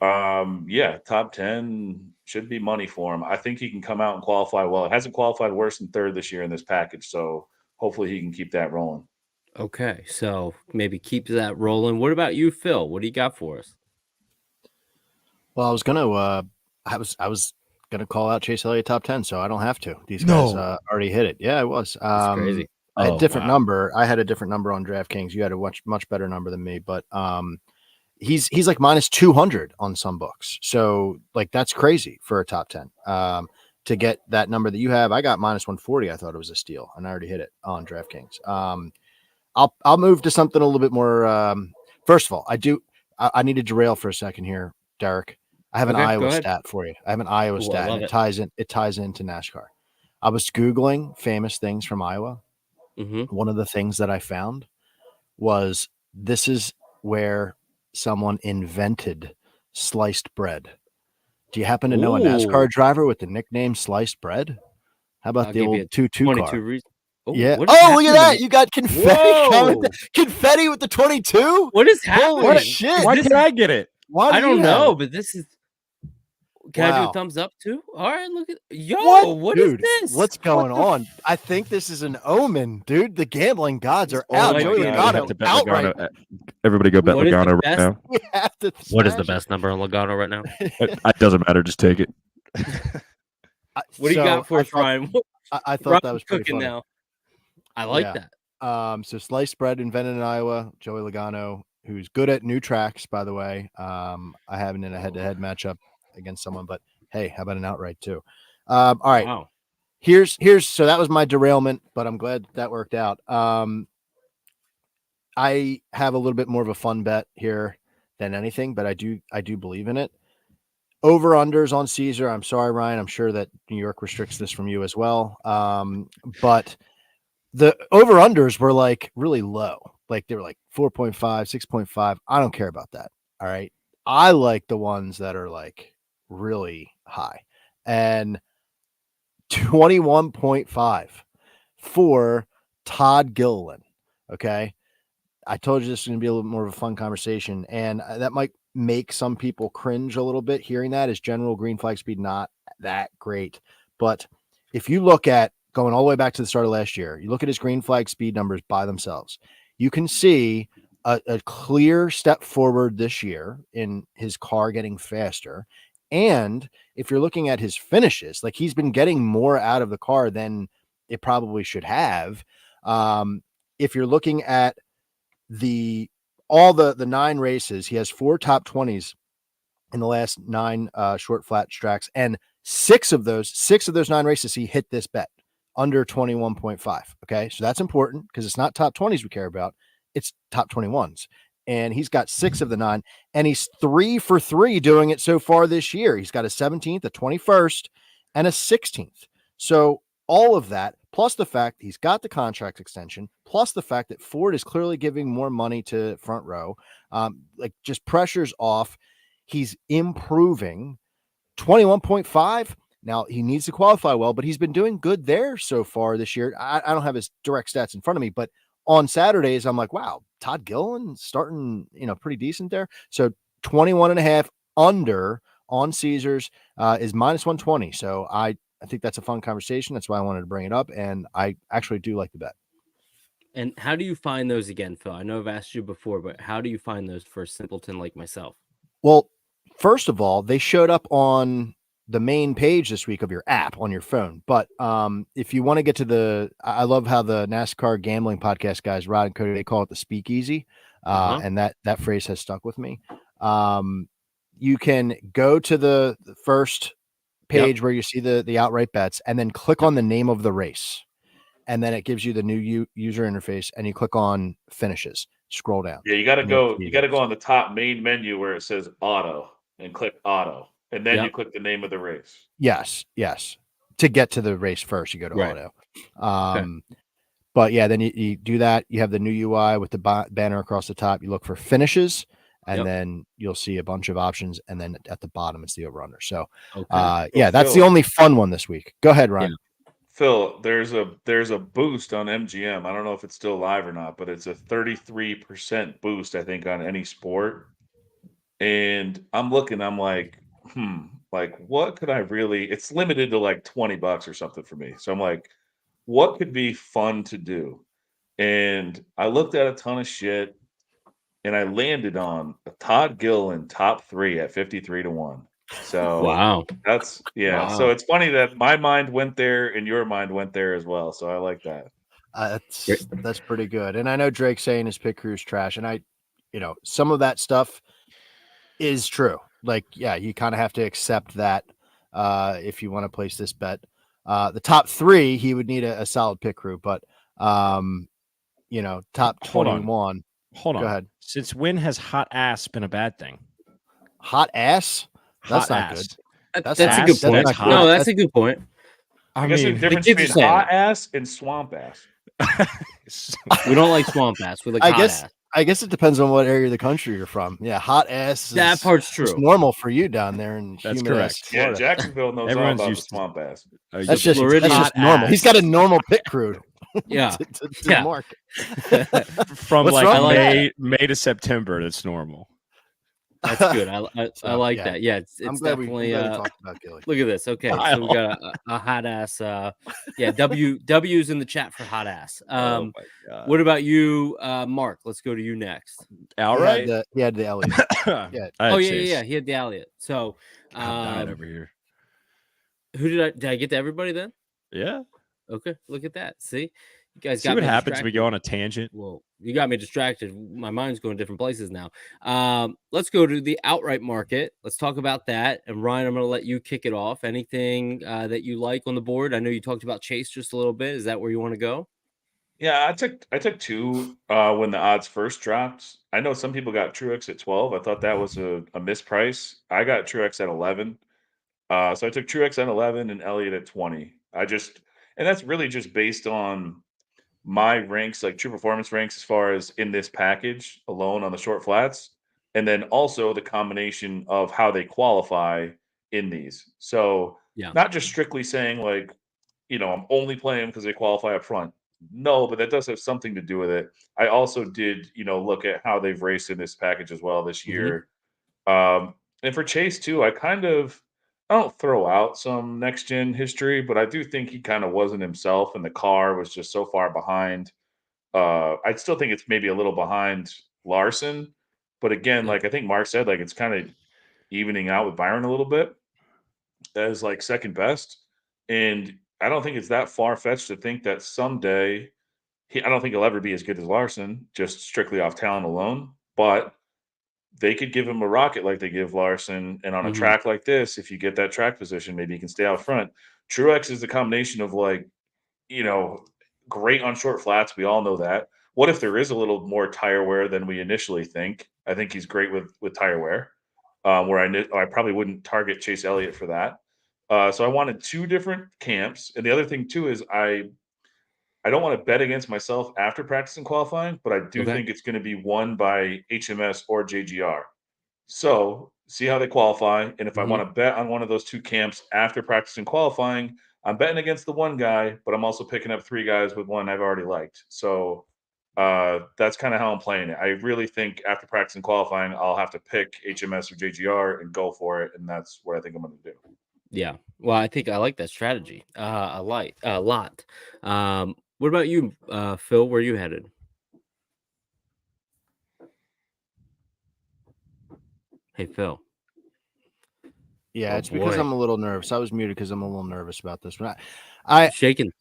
Top 10 should be money for him. I think he can come out and qualify well. It hasn't qualified worse than 3rd this year in this package. So hopefully he can keep that rolling. Okay, so maybe keep that rolling. What about you, Phil? What do you got for us? Well, I was gonna call out Chase Elliott top 10, so I don't have to. These guys already hit it. Yeah, it was. That's crazy. I had a different number. I had a different number on DraftKings. You had a much better number than me, but he's like minus 200 on some books. So like that's crazy for a top 10. To get that number that you have, I got minus 140. I thought it was a steal, and I already hit it on DraftKings. I'll move to something a little bit more. First of all, I need to derail for a second here, Derek. I have an Iowa stat for you. I have an Iowa stat, and it ties into NASCAR. I was Googling famous things from Iowa. One of the things that I found was this is where someone invented sliced bread. Do you happen to know a NASCAR driver with the nickname Sliced Bread? How about the old 2-2 car? Yeah. Look at that. You got confetti coming. Confetti with the 22? What is happening? Holy shit. Why can't I get it? I don't know, but this is Can I do a Wow. thumbs up too? All right, look at what is Dude, this? what's going What the on? I think this is an omen, dude. The gambling gods are Oh out. my Joey God. We Logano have to bet outright. Logano. Everybody go bet What is the Logano right best- now. We have to What is the smash best number on Logano right now? It doesn't matter. Just take it. it. What do you got for I us, thought, Ryan? I thought Ryan's that was pretty cooking funny. now. I like Yeah. that. So sliced bread invented in Iowa. Joey Logano, who's good at new tracks, by the way. I haven't in a head-to-head matchup against someone, but hey, how about an outright too? All right. Wow. Here's so that was my derailment, but I'm glad that worked out. I have a little bit more of a fun bet here than anything, but I do believe in it. Over unders on Caesar. I'm sorry, Ryan. I'm sure that New York restricts this from you as well. But the over unders were like really low. Like they were like 4.5, 6.5. I don't care about that. All right. I like the ones that are like really high. And 21.5 for Todd Gilliland. Okay. I told you this is going to be a little more of a fun conversation, and that might make some people cringe a little bit hearing that. Is general green flag speed not that great? But if you look at going all the way back to the start of last year, you look at his green flag speed numbers by themselves, you can see a clear step forward this year in his car getting faster. And if you're looking at his finishes, like he's been getting more out of the car than it probably should have. If you're looking at all the 9 races, he has 4 top 20s in the last 9 short flat tracks, and 6 of those 9 races he hit this bet under 21.5. Okay, so that's important because it's not top 20s we care about, it's top 21s, and he's got 6 of the 9, and he's 3 for 3 doing it so far this year. He's got a 17th, a 21st, and a 16th. So all of that, plus the fact he's got the contract extension, plus the fact that Ford is clearly giving more money to Front Row, like just pressure's off. He's improving. 21.5. Now he needs to qualify well, but he's been doing good there so far this year. I don't have his direct stats in front of me, but on Saturdays, I'm like, wow, Todd Gilliland starting, pretty decent there. So 21.5 under on Caesars is minus 120. So I think that's a fun conversation. That's why I wanted to bring it up. And I actually do like the bet. And how do you find those again, Phil? I know I've asked you before, but how do you find those for a simpleton like myself? Well, first of all, they showed up on the main page this week of your app on your phone. But if you want to get to I love how the NASCAR gambling podcast guys, Rod and Cody, they call it the speakeasy. And that phrase has stuck with me. You can go to the first page where you see the outright bets and then click on the name of the race. And then it gives you the new user interface and you click on finishes, scroll down. Yeah, you got to go on the top main menu where it says auto and click auto. And then you click the name of the race. Yes. To get to the race first, you go to auto. But yeah, then you do that. You have the new UI with the banner across the top. You look for finishes, and then you'll see a bunch of options. And then at the bottom, it's the over/under. So, that's the only fun one this week. Go ahead, Ryan. Yeah. Phil, there's a boost on MGM. I don't know if it's still live or not, but it's a 33% boost, I think, on any sport. And I'm looking, I'm like, like what could I really? It's limited to like $20 or something for me. So I'm like, what could be fun to do? And I looked at a ton of shit, and I landed on a Todd Gilliland top 3 at 53-1. So wow, that's So it's funny that my mind went there and your mind went there as well. So I like that. That's pretty good. And I know Drake's saying his pit crew's trash, and some of that stuff is true. Like, yeah, you kind of have to accept that if you want to place this bet. The top 3, he would need a solid pit crew, but top 21. Hold on. Go ahead. Since when has hot ass been a bad thing? Hot ass? That's Hot not ass. good. That's a good point. That's No, that's a good point. I guess there's a difference the kids between are saying hot ass and swamp ass. We don't like swamp ass. We like hot ass. I guess it depends on what area of the country you're from. Yeah, hot ass. That part's true. It's normal for you down there in That's humid correct. ass Yeah, Florida. Jacksonville knows Everyone's all about the used to- swamp ass. That's just normal. ass. He's got a normal pit crew. Yeah. to mark. From What's like wrong with May to September, that's normal. That's good. I like that. Yeah, it's I'm glad definitely. we talked about Gilly. Look at this. Okay, so we got a hot ass. W's in the chat for hot ass. Oh my god. What about you, Mark? Let's go to you next. Outright. He had the Elliott. Yeah. He had the Elliott. So, I'm dying over here. Who did I get to everybody then? Yeah. Okay, look at that. See, you guys See got what me happens when we distracted. go on a tangent. Well, you got me distracted. My mind's going different places now. Let's go to the outright market. Let's talk about that. And Ryan, I'm going to let you kick it off. Anything that you like on the board? I know you talked about Chase just a little bit. Is that where you want to go? Yeah, I took 2 when the odds first dropped. I know some people got Truex at 12. I thought that was a misprice. I got Truex at 11. So I took Truex at 11 and Elliott at 20. And that's really just based on my ranks, like true performance ranks, as far as in this package alone on the short flats, and then also the combination of how they qualify in these. So Yeah. not just strictly saying like, I'm only playing because they qualify up front. No, but that does have something to do with it. I also did, look at how they've raced in this package as well this year. And for Chase too, I don't throw out some next gen history, but I do think he kind of wasn't himself, and the car was just so far behind. I still think it's maybe a little behind Larson, but again, Yep. like I think Mark said, like it's kind of evening out with Byron a little bit as like second best, and I don't think it's that far fetched to think that someday I don't think he'll ever be as good as Larson, just strictly off talent alone, but they could give him a rocket like they give Larson. And on a track like this, if you get that track position, maybe you can stay out front. Truex is the combination of like, you know, great on short flats. We all know that. What if there is a little more tire wear than we initially think? I think he's great with tire wear, where I probably wouldn't target Chase Elliott for that. So I wanted 2 different camps. And the other thing too is I don't want to bet against myself after practice and qualifying, but I do think it's going to be won by HMS or JGR. So see how they qualify. And if I want to bet on one of those 2 camps after practice and qualifying, I'm betting against the one guy, but I'm also picking up 3 guys with one I've already liked. So that's kind of how I'm playing it. I really think after practice and qualifying, I'll have to pick HMS or JGR and go for it. And that's what I think I'm going to do. Yeah. Well, I think I like that strategy a lot. What about you, Phil? Where are you headed? Hey, Phil. Yeah, it's because I'm a little nervous. I was muted because I'm a little nervous about this one. Shaking.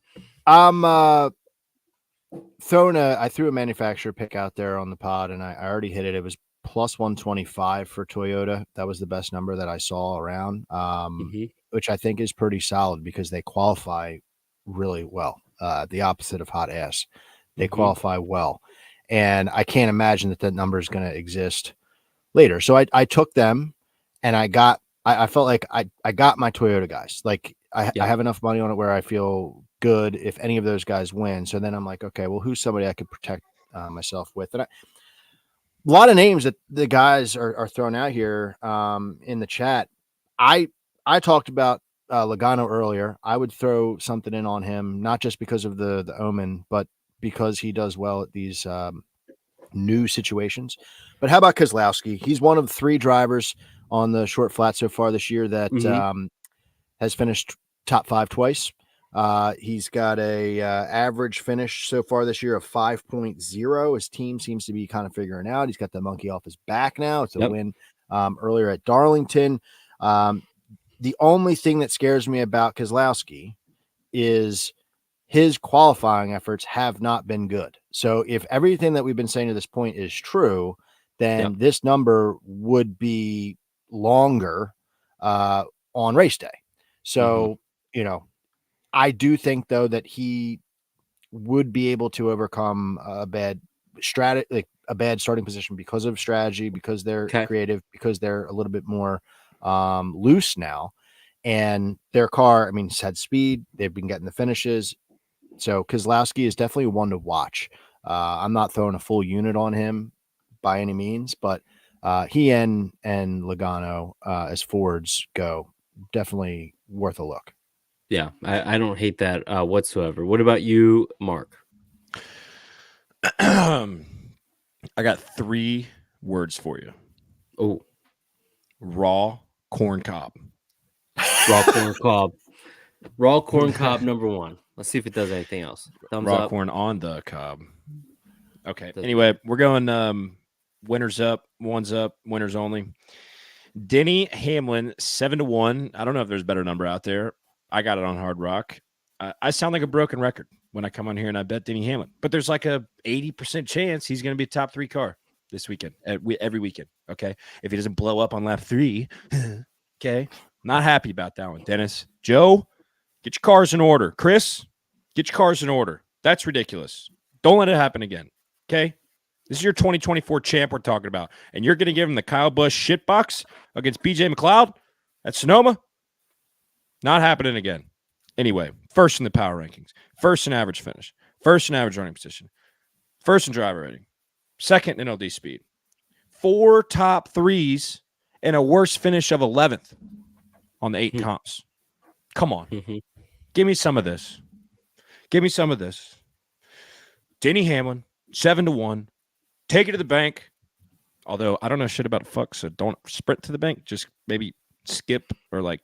I'm I threw a manufacturer pick out there on the pod, and I already hit it. It was plus 125 for Toyota. That was the best number that I saw around, which I think is pretty solid because they qualify really well. The opposite of hot ass. They qualify well. And I can't imagine that number is going to exist later. So I took them, and I felt like I got my Toyota guys. Like I have enough money on it where I feel good if any of those guys win. So then I'm like, okay, well, who's somebody I could protect myself with? And a lot of names that the guys are throwing out here in the chat. I talked about Logano earlier. I would throw something in on him, not just because of the omen, but because he does well at these new situations. But how about Keselowski? He's one of 3 drivers on the short flat so far this year that has finished top 5 twice. He's got a average finish so far this year of 5.0. His team seems to be kind of figuring out. He's got the monkey off his back now. It's a win earlier at Darlington. The only thing that scares me about Keselowski is his qualifying efforts have not been good. So if everything that we've been saying to this point is true, then this number would be longer on race day. So, I do think though that he would be able to overcome a bad starting position because of strategy, because they're creative, because they're a little bit more loose now. And their car, it's had speed. They've been getting the finishes. So Keselowski is definitely one to watch. I'm not throwing a full unit on him by any means, but he and Logano, as Fords go, definitely worth a look. Yeah, I don't hate that whatsoever. What about you, Mark? I got 3 words for you. Oh, raw corn cob. Raw corn cob. Raw corn cob number 1. Let's see if it does anything else. Thumbs Raw up. corn on the cob. Okay. Doesn't Anyway, we're going winners up, ones up, winners only. Denny Hamlin 7-1. I don't know if there's a better number out there. I got it on Hard Rock. I sound like a broken record when I come on here and I bet Denny Hamlin, but there's like a 80% chance he's going to be a top 3 car this weekend, every weekend. Okay. If he doesn't blow up on lap 3, okay. Not happy about that one. Dennis, Joe, get your cars in order. Chris, get your cars in order. That's ridiculous. Don't let it happen again. Okay. This is your 2024 champ we're talking about, and you're going to give him the Kyle Busch shitbox against BJ McLeod at Sonoma? Not happening again. Anyway, first in the power rankings, first in average finish, first in average running position, first in driver rating, second in LD speed, 4 top 3s, and a worst finish of 11th on the 8 comps. Come on. Give me some of this. Give me some of this. Denny Hamlin, 7-1. Take it to the bank. Although I don't know shit about fuck, so don't sprint to the bank. Just maybe skip or like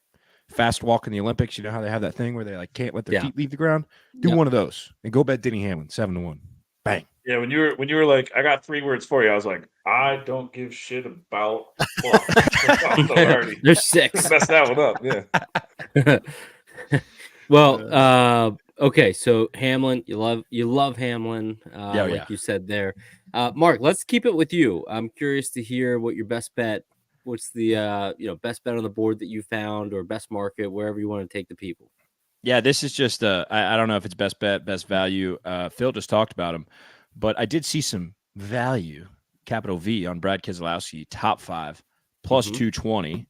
fast walk in the Olympics. You know how they have that thing where they like can't let their feet leave the ground? Do one of those and go bet Denny Hamlin, 7-1. Bang. Yeah, when you were like, I got 3 words for you, I was like, I don't give shit about There's 6. Messed that one up, yeah. Well, okay, so Hamlin, you love Hamlin, like you said there. Mark, let's keep it with you. I'm curious to hear what your best bet. What's the best bet on the board that you found, or best market, wherever you want to take the people. Yeah, this is just I don't know if it's best bet, best value. Phil just talked about him, but I did see some value, capital V, on Brad Keselowski, top 5, plus 220.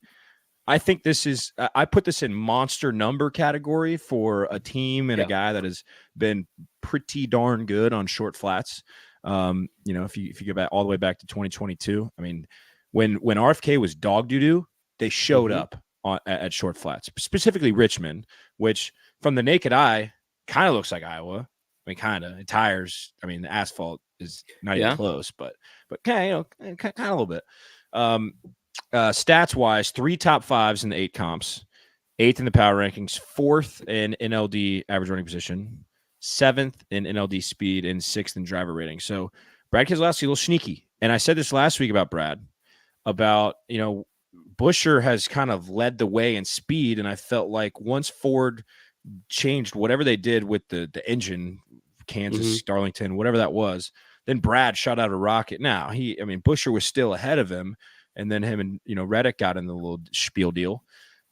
I think this is I put this in monster number category for a team and a guy that has been pretty darn good on short flats. If you go back all the way back to 2022, I mean, when RFK was dog doo-doo, they showed up at short flats, specifically Richmond, which from the naked eye kind of looks like Iowa. I mean, kind of tires. I mean, the asphalt is not even close, but kind of a little bit. Stats wise, 3 top 5s in the 8 comps, 8th in the power rankings, 4th in NLD average running position, 7th in NLD speed, and 6th in driver rating. So Brad Keselowski a little sneaky. And I said this last week about Brad, about, Buescher has kind of led the way in speed. And I felt like once Ford changed whatever they did with the engine, Kansas, Darlington, whatever that was, then Brad shot out a rocket. Now Buescher was still ahead of him. And then him and, Reddick got in the little spiel deal.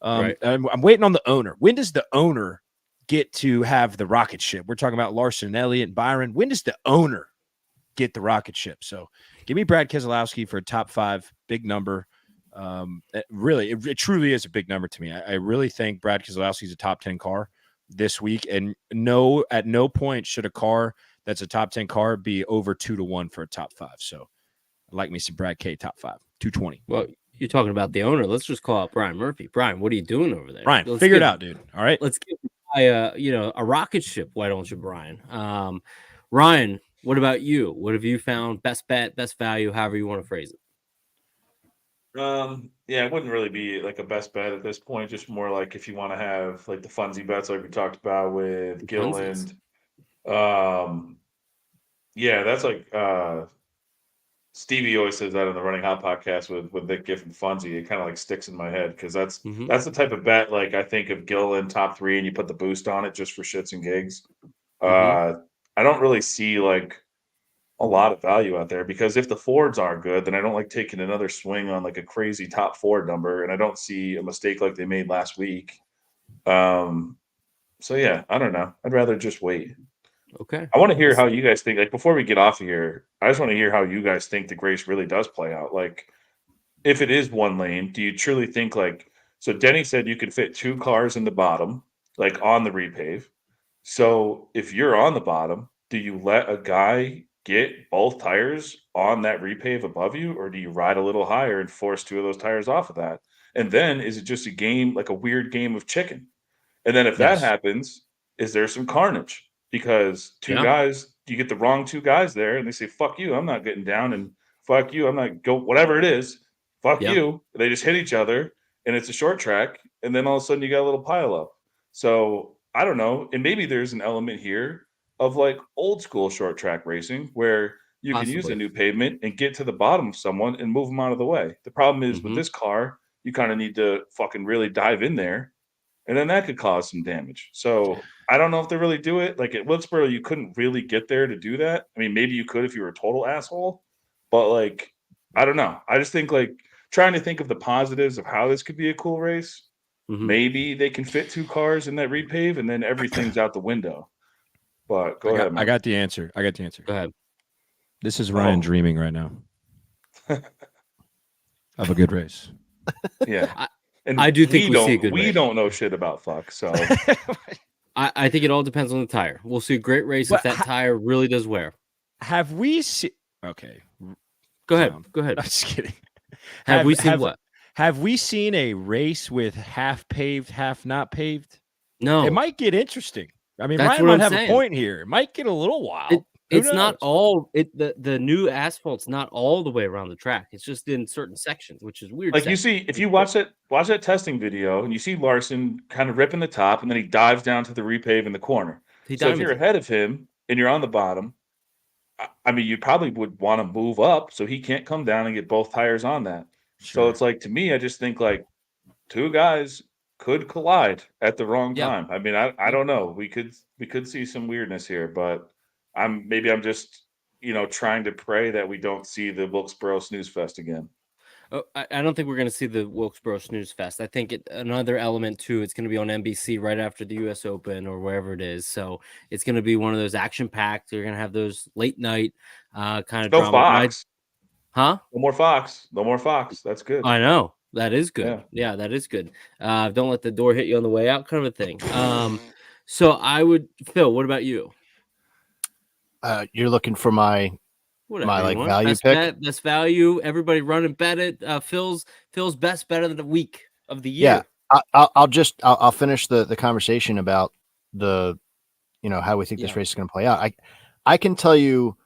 Right. I'm waiting on the owner. When does the owner get to have the rocket ship? We're talking about Larson, Elliott, and Byron. When does the owner get the rocket ship? So give me Brad Keselowski for a top 5, big number. It truly is a big number to me. I really think Brad Keselowski is a top 10 car this week. And at no point should a car that's a top 10 car be over 2-1 for a top 5. So I like me some Brad K top 5, 220. Well, you're talking about the owner. Let's just call out Brian Murphy. Brian, what are you doing over there? Brian, figure it out, dude. All right. Let's give a rocket ship. Why don't you, Brian? Ryan, what about you? What have you found? Best bet, best value, however you want to phrase it. It wouldn't really be like a best bet at this point. Just more like if you want to have like the funsy bets, like we talked about with Gilliland. That's like Stevie always says that on the Running Hot podcast with Nick Giff and Funzy. It kind of like sticks in my head because that's the type of bet like I think of Gilliland top 3 and you put the boost on it just for shits and gigs. I don't really see like a lot of value out there because if the Fords aren't good, then I don't like taking another swing on like a crazy top Ford number, and I don't see a mistake like they made last week. I don't know. I'd rather just wait. Okay. I want to hear how you guys think. Like before we get off of here, I just want to hear how you guys think the race really does play out. Like, if it is one lane, do you truly think like? So Denny said you could fit 2 cars in the bottom, like on the repave. So if you're on the bottom, do you let a guy get both tires on that repave above you, or do you ride a little higher and force 2 of those tires off of that? And then is it just a game, like a weird game of chicken? And then if that happens, is there some carnage? Because 2 guys, you get the wrong 2 guys there and they say, fuck you, I'm not getting down, and fuck you, I'm not go, whatever it is. fuck you. They just hit each other, and it's a short track, and then all of a sudden you got a little pile up. So I don't know, and maybe there's an element here of like old school short track racing where you can use a new pavement and get to the bottom of someone and move them out of the way. The problem is with this car, you kind of need to fucking really dive in there, and then that could cause some damage. So I don't know if they really do it. Like at Wilkesboro, you couldn't really get there to do that. I mean, maybe you could if you were a total asshole, but like, I don't know. I just think like trying to think of the positives of how this could be a cool race. Maybe they can fit 2 cars in that repave, and then everything's out the window. But go ahead, Mark. I got the answer. Go ahead. This is Ryan dreaming right now of a good race. Yeah. And I do think we see a good race. We don't know shit about fuck, so I think it all depends on the tire. We'll see a great race if that tire really does wear. Have we seen? Okay, go ahead. I'm just kidding. Have we seen what? Have we seen a race with half paved, half not paved? No. It might get interesting. I mean, That's Ryan might have saying. a point here. It might get a little wild. It's not all the new asphalt's not all the way around the track. It's just in certain sections, which is weird. Like you see, if you watch that testing video and you see Larson kind of ripping the top and then he dives down to the repave in the corner. So if you're ahead of him and you're on the bottom, I mean, you probably would want to move up so he can't come down and get both tires on that. Sure. So it's like, to me, I just think like 2 guys could collide at the wrong time. I mean, I don't know. We could see some weirdness here, but I'm just, trying to pray that we don't see the Wilkesboro Snooze Fest again. Oh, I don't think we're going to see the Wilkesboro Snooze Fest. I think another element too, it's going to be on NBC right after the U.S. Open or wherever it is. So it's going to be one of those action-packed. You're going to have those late night kind of drama. Fox. Huh? No more Fox. No more Fox. That's good. I know. That is good. Yeah, that is good. Don't let the door hit you on the way out kind of a thing. So Phil, what about you? You're looking for my value pick. Best value. Everybody run and bet it. Phil's best bet of the week of the year. Yeah, I'll finish the conversation about the how we think this race is going to play out. I can tell you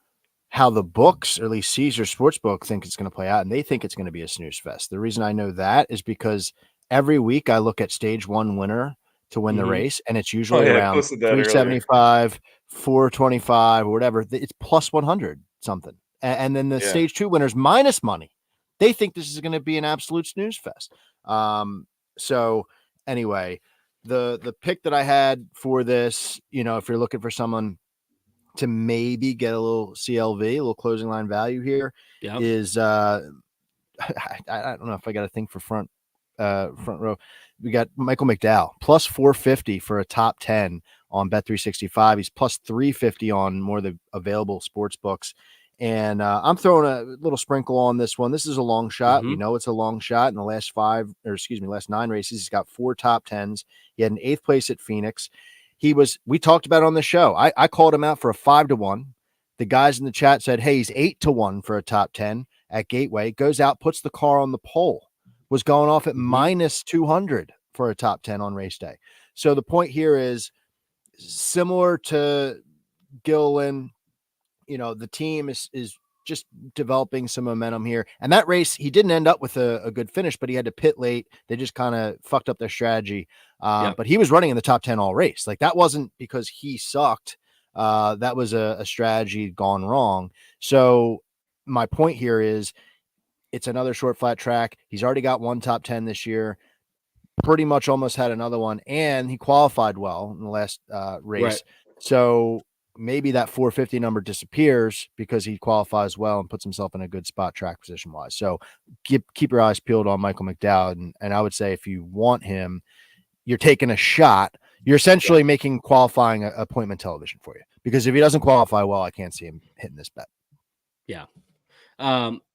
how the books, or at least Caesar Sportsbook, think it's going to play out, and they think it's going to be a snooze fest. The reason I know that is because every week I look at stage 1 winner to win the race, and it's usually around 375, 425, or whatever. It's plus 100 something. And then the stage 2 winners minus money. They think this is going to be an absolute snooze fest. So anyway, the pick that I had for this, if you're looking for someone to maybe get a little CLV, a little closing line value here, is I don't know if I got a thing for front row. We got Michael McDowell plus 450 for a top 10 on Bet365. He's plus 350 on more of the available sports books. And I'm throwing a little sprinkle on this one. This is a long shot. We know it's a long shot. In the last 9 races, he's got 4 top 10s. He had an 8th place at Phoenix. We talked about it on the show. I called him out for a 5-1. The guys in the chat said, hey, he's 8-1 for a top 10 at Gateway. Goes out, puts the car on the pole, was going off at minus 200 for a top 10 on race day. So the point here is similar to Gilliland. The team is just developing some momentum here. And that race, he didn't end up with a good finish, but he had to pit late. They just kind of fucked up their strategy. But he was running in the top 10 all race. Like, that wasn't because he sucked. That was a strategy gone wrong. So my point here is it's another short flat track. He's already got 1 top 10 this year, pretty much almost had another one. And he qualified well in the last race. Right. So maybe that 450 number disappears because he qualifies well and puts himself in a good spot track position wise. So keep your eyes peeled on Michael McDowell. And I would say if you want him, you're taking a shot. You're essentially making qualifying appointment television for you, because if he doesn't qualify well, I can't see him hitting this bet. Yeah.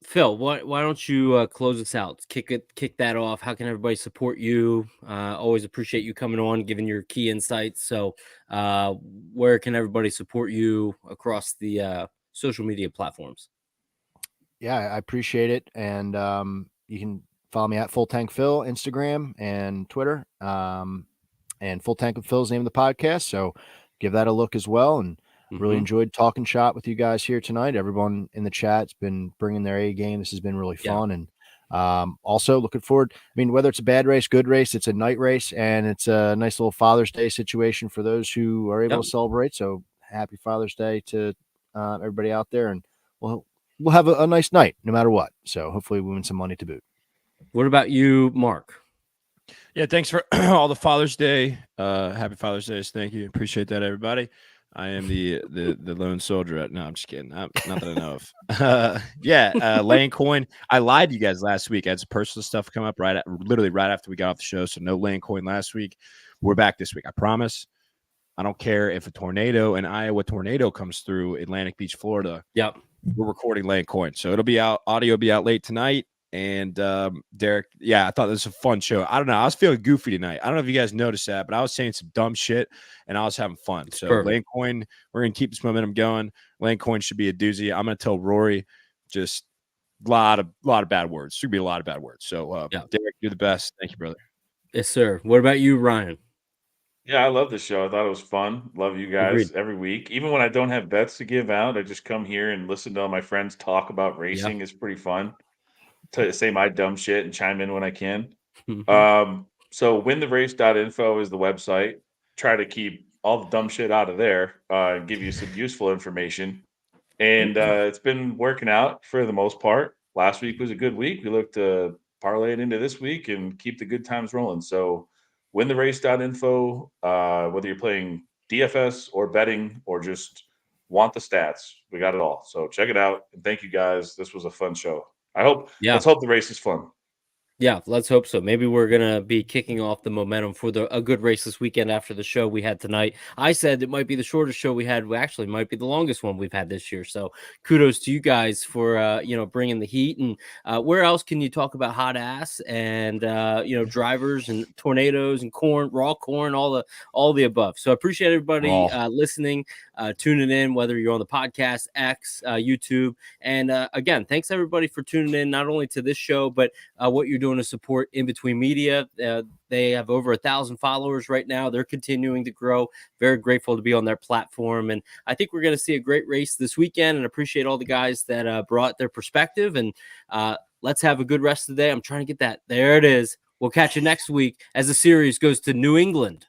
Phil, why don't you close us out? Kick that off. How can everybody support you? Always appreciate you coming on, giving your key insights. So where can everybody support you across the social media platforms? Yeah, I appreciate it. And you can follow me at Full Tank Phil, Instagram and Twitter. And Full Tank with Phil's name of the podcast. So give that a look as well. And really enjoyed talking shop with you guys here tonight. Everyone in the chat's been bringing their A game. This has been really fun. And Also looking forward. I mean, whether it's a bad race, good race, it's a night race, and it's a nice little Father's Day situation for those who are able to celebrate. So happy Father's Day to everybody out there, and we'll have a nice night no matter what. So hopefully we win some money to boot. What about you, Mark? Yeah, thanks for all the Father's Day. Happy Father's Day. Thank you. Appreciate that, everybody. I am the lone soldier. No, I'm just kidding. Not that I know of. Laying coin. I lied to you guys last week. I had some personal stuff come up literally right after we got off the show. So no laying coin last week. We're back this week. I promise. I don't care if an Iowa tornado comes through Atlantic Beach, Florida. Yep. We're recording laying coin. So it'll be out. Audio will be out late tonight. And Derek, I thought this was a fun show. I don't know. I was feeling goofy tonight. I don't know if you guys noticed that, but I was saying some dumb shit and I was having fun. So Lane Coin, we're going to keep this momentum going. Lane Coin should be a doozy. I'm going to tell Rory just a lot of bad words. Should be a lot of bad words. So Derek, you're the best. Thank you, brother. Yes, sir. What about you, Ryan? Yeah, I love the show. I thought it was fun. Love you guys every week. Even when I don't have bets to give out, I just come here and listen to all my friends talk about racing. It's pretty fun to say my dumb shit and chime in when I can. So wintherace.info is the website. Try to keep all the dumb shit out of there and give you some useful information. And it's been working out for the most part. Last week was a good week. We look to parlay it into this week and keep the good times rolling. So wintherace.info, whether you're playing DFS or betting or just want the stats, we got it all. So check it out. And thank you guys. This was a fun show. Let's hope the race is fun. Yeah, let's hope so. Maybe we're going to be kicking off the momentum for a good race this weekend after the show we had tonight. I said it might be the shortest show we had. Actually, might be the longest one we've had this year. So kudos to you guys for, bringing the heat. And where else can you talk about hot ass and, drivers and tornadoes and corn, raw corn, all the above. So I appreciate everybody listening, tuning in, whether you're on the podcast, X, YouTube. And again, thanks everybody for tuning in, not only to this show, but what you're doing to support In Between Media. They have over 1,000 followers right now. They're continuing to grow. Very grateful to be on their platform. And I think we're going to see a great race this weekend, and appreciate all the guys that brought their perspective. And let's have a good rest of the day. I'm trying to get that. There it is. We'll catch you next week as the series goes to New England.